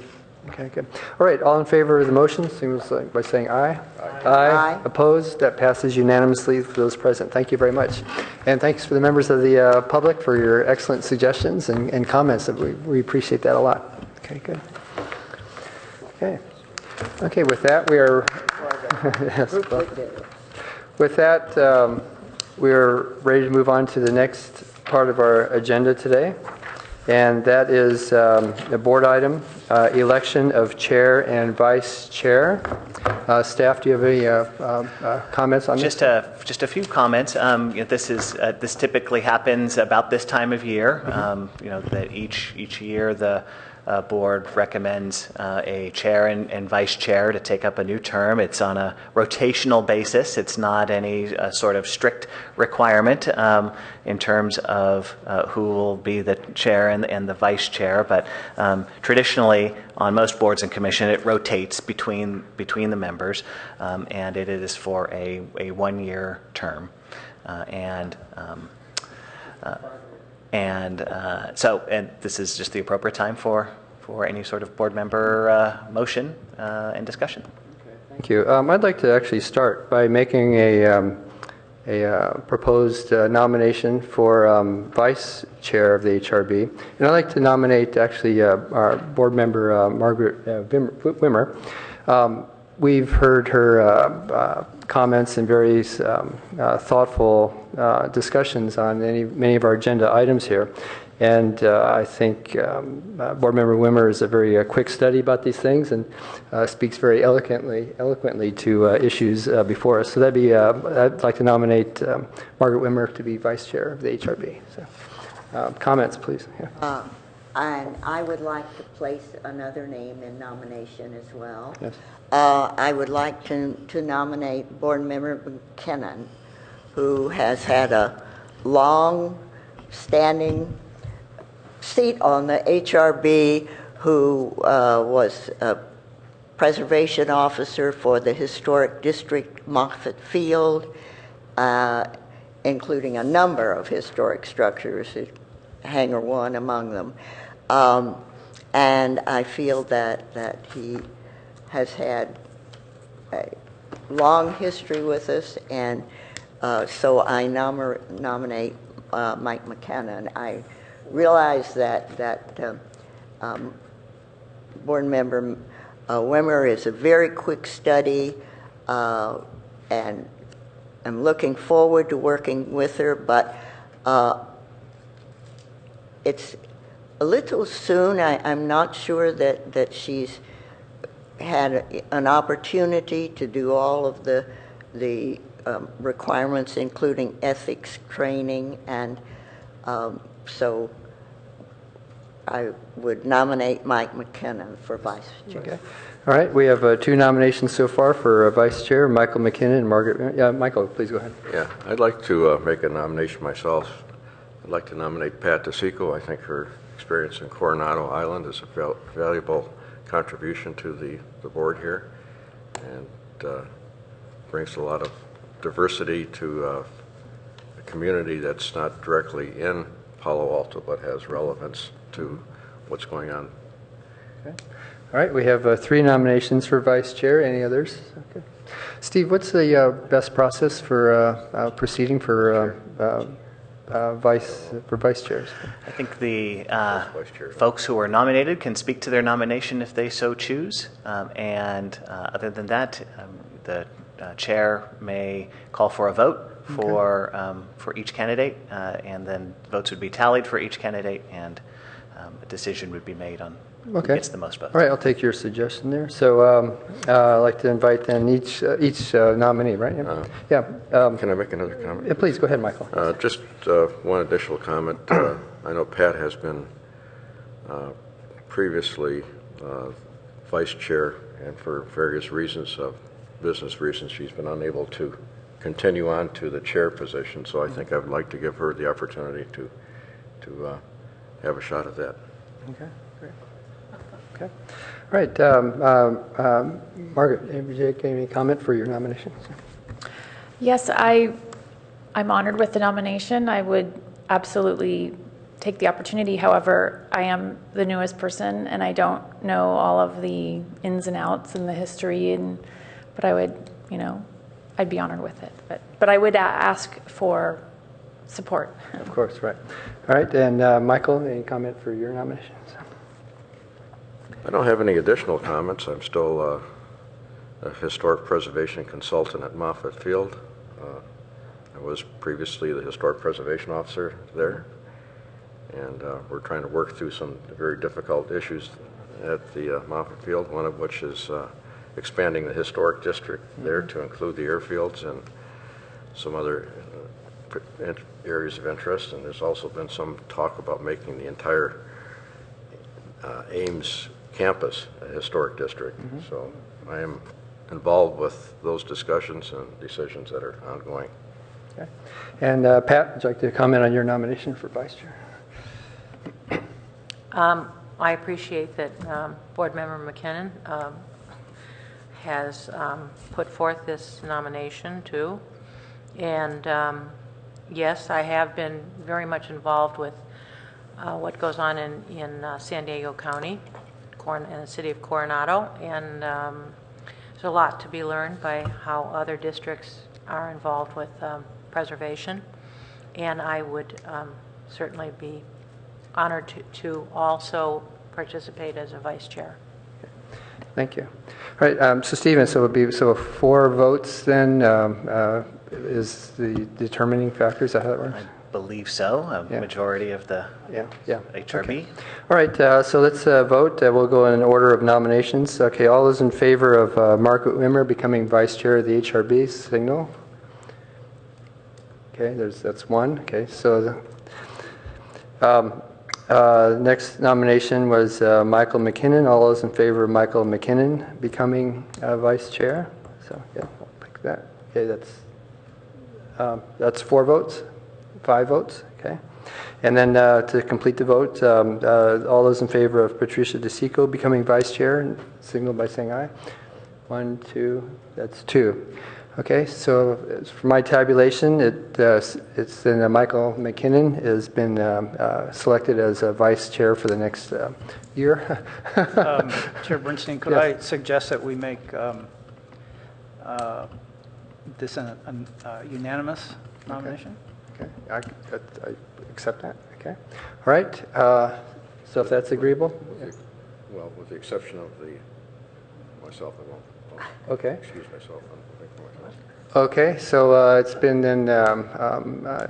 Okay, good. All right, all in favor of the motion, signify by saying aye. Aye. Opposed? That passes unanimously for those present. Thank you very much. And thanks for the members of the public for your excellent suggestions and comments. We appreciate that a lot. Okay, good. Okay. Okay, with that, we are... Yes, well, with that, we are ready to move on to the next part of our agenda today, and that is a board item, election of chair and vice chair. Staff, do you have any comments on this? Just a few comments. This typically happens about this time of year. That each year the board recommends a chair and vice chair to take up a new term. It's on a rotational basis. It's not any sort of strict requirement in terms of who will be the chair and the vice chair. But traditionally, on most boards and commission, it rotates between the members, and it is for a 1-year term. So this is just the appropriate time for any sort of board member motion and discussion. Okay, thank you. I'd like to actually start by making a proposed nomination for vice chair of the HRB, and I'd like to nominate actually our board member Margaret Wimmer. We've heard her comments and very thoughtful discussions on many of our agenda items here. And I think Board Member Wimmer is a very quick study about these things and speaks very eloquently to issues before us. So that'd be, I'd like to nominate Margaret Wimmer to be Vice Chair of the HRB. So, comments, please. Yeah. And I would like to place another name in nomination as well. Yes. I would like to nominate Board Member McKinnon, who has had a long-standing seat on the HRB, who was a preservation officer for the historic district Moffett Field, including a number of historic structures, Hangar 1 among them. And I feel that he has had a long history with us, and so I nominate Mike McKinnon. I realize that Board Member Wimmer is a very quick study, and I'm looking forward to working with her, but it's a little soon. I'm not sure that she's had an opportunity to do all of the requirements, including ethics training, and so I would nominate Mike McKinnon for vice chair. Okay. All right. We have 2 nominations so far for vice chair, Michael McKinnon and Margaret. Yeah, Michael, please go ahead. Yeah, I'd like to make a nomination myself. I'd like to nominate Pat DeSico. I think her experience in Coronado Island is a valuable contribution to the board here, and brings a lot of diversity to a community that's not directly in Palo Alto, but has relevance to what's going on. Okay. All right, we have 3 nominations for vice chair. Any others? Okay. Steve, what's the best process for proceeding for vice chairs? I think the folks who are nominated can speak to their nomination if they so choose, and other than that, the chair may call for a vote for each candidate, and then votes would be tallied for each candidate, and a decision would be made on who gets the most votes. All right, I'll take your suggestion there. So I'd like to invite then each nominee, right? Yeah. Can I make another comment? Yeah, please, go ahead, Michael. Just one additional comment. I know Pat has been previously vice chair, and for various reasons, business reasons, she's been unable to continue on to the chair position. So I think I would like to give her the opportunity to have a shot at that. Okay, great. Okay. All right. Margaret, any comment for your nomination? Yes, I'm honored with the nomination. I would absolutely take the opportunity. However, I am the newest person, and I don't know all of the ins and outs and the history, but I would, I'd be honored with it. But I would ask for support. Of course, right. All right, and Michael, any comment for your nominations? I don't have any additional comments. I'm still a historic preservation consultant at Moffett Field. I was previously the historic preservation officer there, and we're trying to work through some very difficult issues at the Moffett Field, one of which is expanding the historic district there to include the airfields and some other areas of interest. And there's also been some talk about making the entire Ames campus a historic district. So I am involved with those discussions and decisions that are ongoing. Okay. And Pat, would you like to comment on your nomination for vice chair? I appreciate that Board Member McKinnon has put forth this nomination too. And yes, I have been very much involved with what goes on in San Diego County in the city of Coronado, and there's a lot to be learned by how other districts are involved with preservation, and I would certainly be honored to also participate as a vice chair. Thank you. All right, so Stephen, so it would be 4 votes then is the determining factor. Is that how that works? I believe so. A majority of the HRB. Okay. All right, so let's vote. We'll go in order of nominations. Okay, all those in favor of Margaret Wimmer becoming vice chair of the HRB, signal. Okay, that's 1. Okay, so next nomination was Michael McKinnon. All those in favor of Michael McKinnon becoming vice chair. So yeah, I'll pick that. Okay, that's 4 votes, 5 votes. Okay, and then to complete the vote, all those in favor of Patricia DeSico becoming vice chair, signal by saying aye. 1, 2. That's 2. Okay, so for my tabulation, it's then Michael McKinnon has been selected as a vice chair for the next year. Chair Bernstein, could I suggest that we make this a unanimous nomination? Okay, I accept that. Okay, all right. So if that's agreeable. Well, with the exception of myself, I won't. Okay. Excuse myself. Okay, so it's been then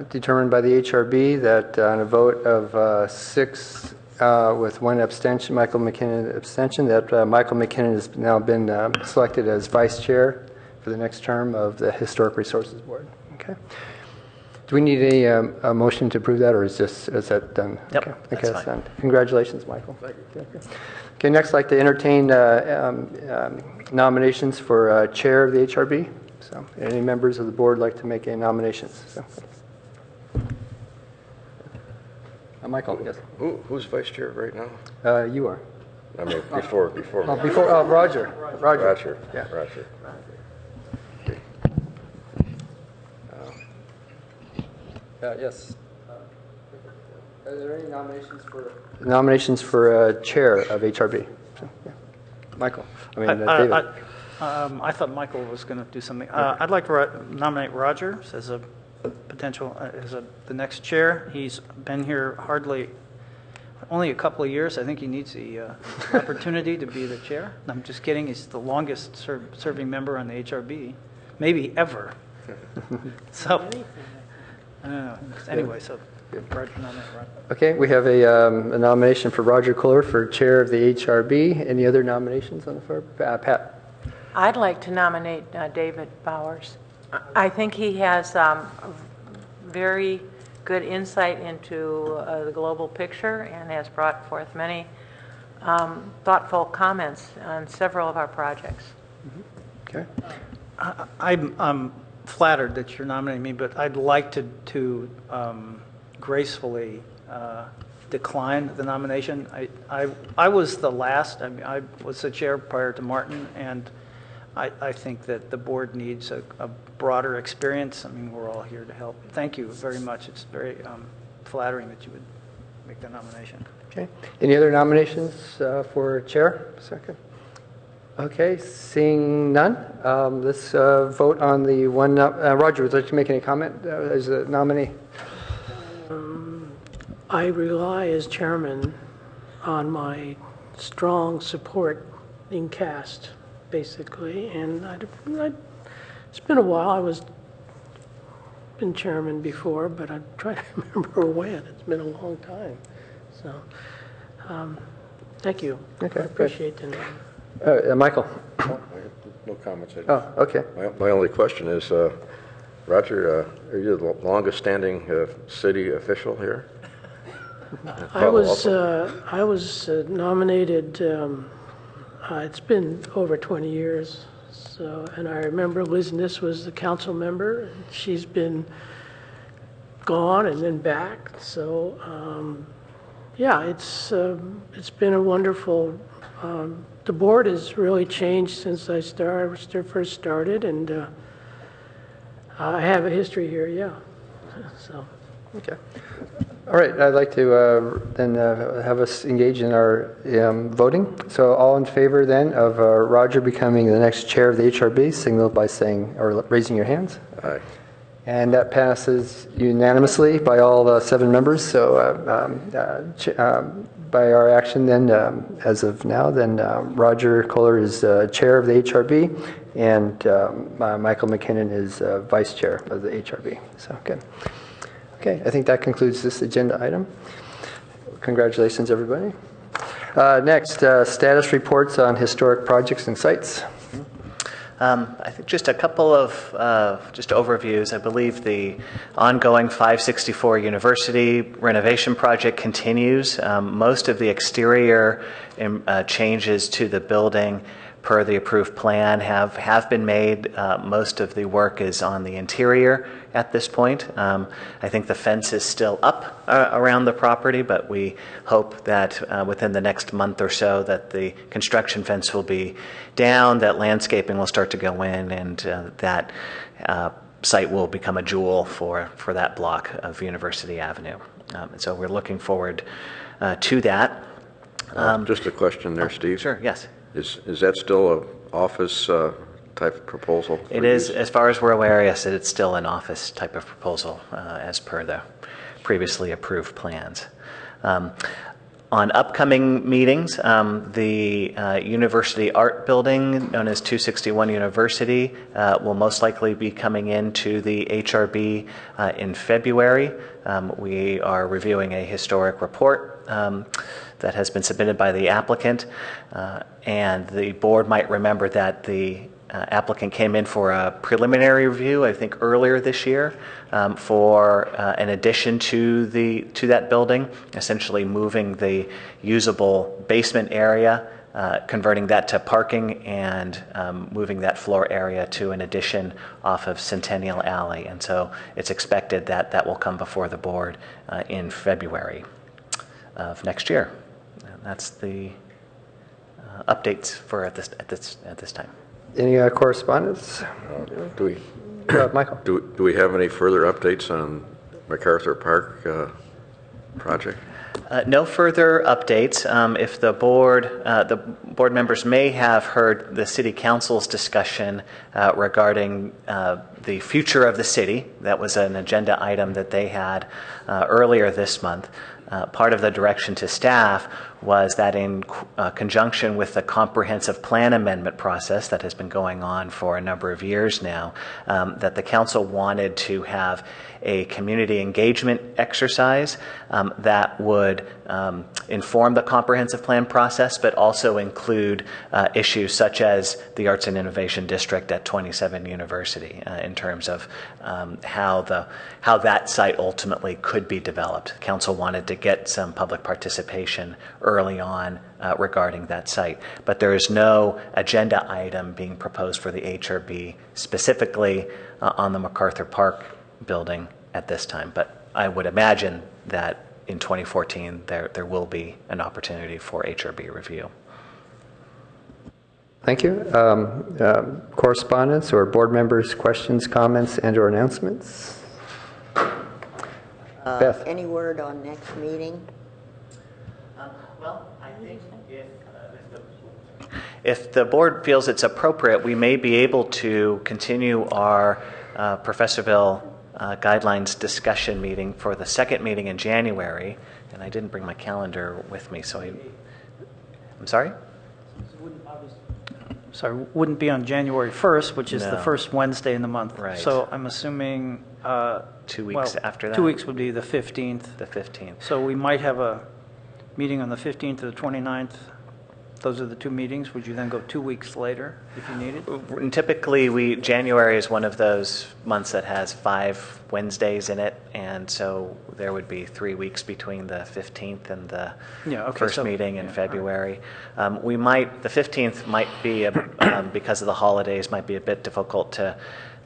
determined by the HRB that on a vote of 6 with 1 abstention, Michael McKinnon abstention, that Michael McKinnon has now been selected as vice chair for the next term of the Historic Resources Board. Okay. Do we need a motion to approve that, or is that done? Yep, okay, that's fine. done. Congratulations, Michael. Thank you. Okay, next I'd like to entertain nominations for chair of the HRB. So, any members of the board like to make any nominations? So. Michael, yes. Who's vice chair right now? You are. I mean, before. Roger. Roger. Yeah. Roger. Okay. Yes. Are there any nominations for chair of HRB? So, yeah. Michael. David. I thought Michael was going to do something. I'd like to nominate Roger as a potential the next chair. He's been here only a couple of years. I think he needs the opportunity to be the chair. I'm just kidding. He's the longest serving member on the HRB, maybe ever. So, I don't know. Anyway, so Roger, nominate Roger. Okay, we have a nomination for Roger Kohler for chair of the HRB. Any other nominations on the floor? Pat. I'd like to nominate David Bowers. I think he has very good insight into the global picture and has brought forth many thoughtful comments on several of our projects. Okay. I'm flattered that you're nominating me, but I'd like to gracefully decline the nomination. I was the last. I mean, I was the chair prior to Martin, and I think that the board needs a broader experience. I mean, we're all here to help. Thank you very much. It's very flattering that you would make the nomination. Okay. Any other nominations for chair? Second. Okay. Seeing none, let's vote on the one. Roger, would you like to make any comment as a nominee? I rely as chairman on my strong support in cast, basically, and it's been a while. I was been chairman before, but I'm trying to remember when. It's been a long time. So, thank you. Okay, I appreciate the name. Michael. No comments. Oh, okay. My only question is, Roger, are you the longest-standing city official here? I was nominated. It's been over 20 years. So, and I remember Liz Niss was the council member. And she's been gone and then back. So, yeah, it's been a wonderful. The board has really changed since I first started, and I have a history here. Yeah. So. Okay. All right, I'd like to then have us engage in our voting. So all in favor then of Roger becoming the next chair of the HRB, signal by saying or raising your hands. Aye. And that passes unanimously by all 7 members. So by our action then, as of now, then Roger Kohler is chair of the HRB, and Michael McKinnon is vice chair of the HRB. So good. Okay, I think that concludes this agenda item. Congratulations, everybody. Next, status reports on historic projects and sites. I think just a couple of just overviews. I believe the ongoing 564 University renovation project continues. Most of the exterior changes to the building per the approved plan have been made. Most of the work is on the interior at this point. I think the fence is still up around the property, but we hope that within the next month or so that the construction fence will be down, that landscaping will start to go in, and that site will become a jewel for that block of University Avenue. So we're looking forward to that. Just a question there, Steve. Sure, yes. Is that still an office type of proposal? It is, as far as we're aware, yes, it's still an office type of proposal as per the previously approved plans. On upcoming meetings, the University Art Building, known as 261 University, will most likely be coming into the HRB in February. We are reviewing a historic report that has been submitted by the applicant, and the board might remember that the applicant came in for a preliminary review, I think earlier this year, for an addition to that building, essentially moving the usable basement area, converting that to parking, and moving that floor area to an addition off of Centennial Alley. And so it's expected that that will come before the board in February of next year. And that's the updates for at this time. Any correspondence? Michael? Do we have any further updates on MacArthur Park project? No further updates. If the board members may have heard the City Council's discussion regarding the future of the city. That was an agenda item that they had earlier this month. Part of the direction to staff was that in conjunction with the comprehensive plan amendment process that has been going on for a number of years now, that the council wanted to have a community engagement exercise that would inform the comprehensive plan process, but also include issues such as the Arts and Innovation District at 27 University in terms of how that site ultimately could be developed. Council wanted to get some public participation early on regarding that site, but there is no agenda item being proposed for the HRB specifically on the MacArthur Park building at this time. But I would imagine that in 2014 there will be an opportunity for HRB review. Thank you. Correspondence or board members' questions, comments, and/or announcements? Beth. Any word on next meeting? If the board feels it's appropriate, we may be able to continue our Professorville guidelines discussion meeting for the second meeting in January. And I didn't bring my calendar with me, so I'm sorry? Sorry, wouldn't be on January 1st, which is the No. first Wednesday in the month. Right. So I'm assuming 2 weeks after that. 2 weeks would be the 15th. The 15th. So we might have a meeting on the 15th or the 29th. Those are the two meetings. Would you then go 2 weeks later if you needed? And typically, January is one of those months that has 5 Wednesdays in it, and so there would be 3 weeks between the 15th and the first meeting in February. The 15th might be, because of the holidays, might be a bit difficult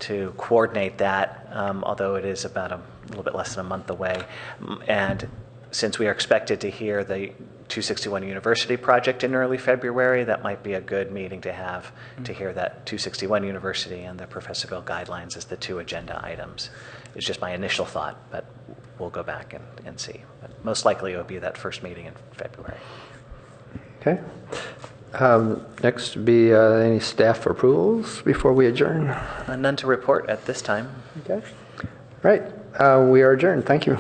to coordinate that, although it is about a little bit less than a month away. And since we are expected to hear the 261 University project in early February, that might be a good meeting to have to hear that 261 University and the Professorville guidelines as the two agenda items. It's just my initial thought, but we'll go back and see. But most likely it will be that first meeting in February. Okay. Next would be any staff approvals before we adjourn. None to report at this time. Okay. Right. We are adjourned. Thank you.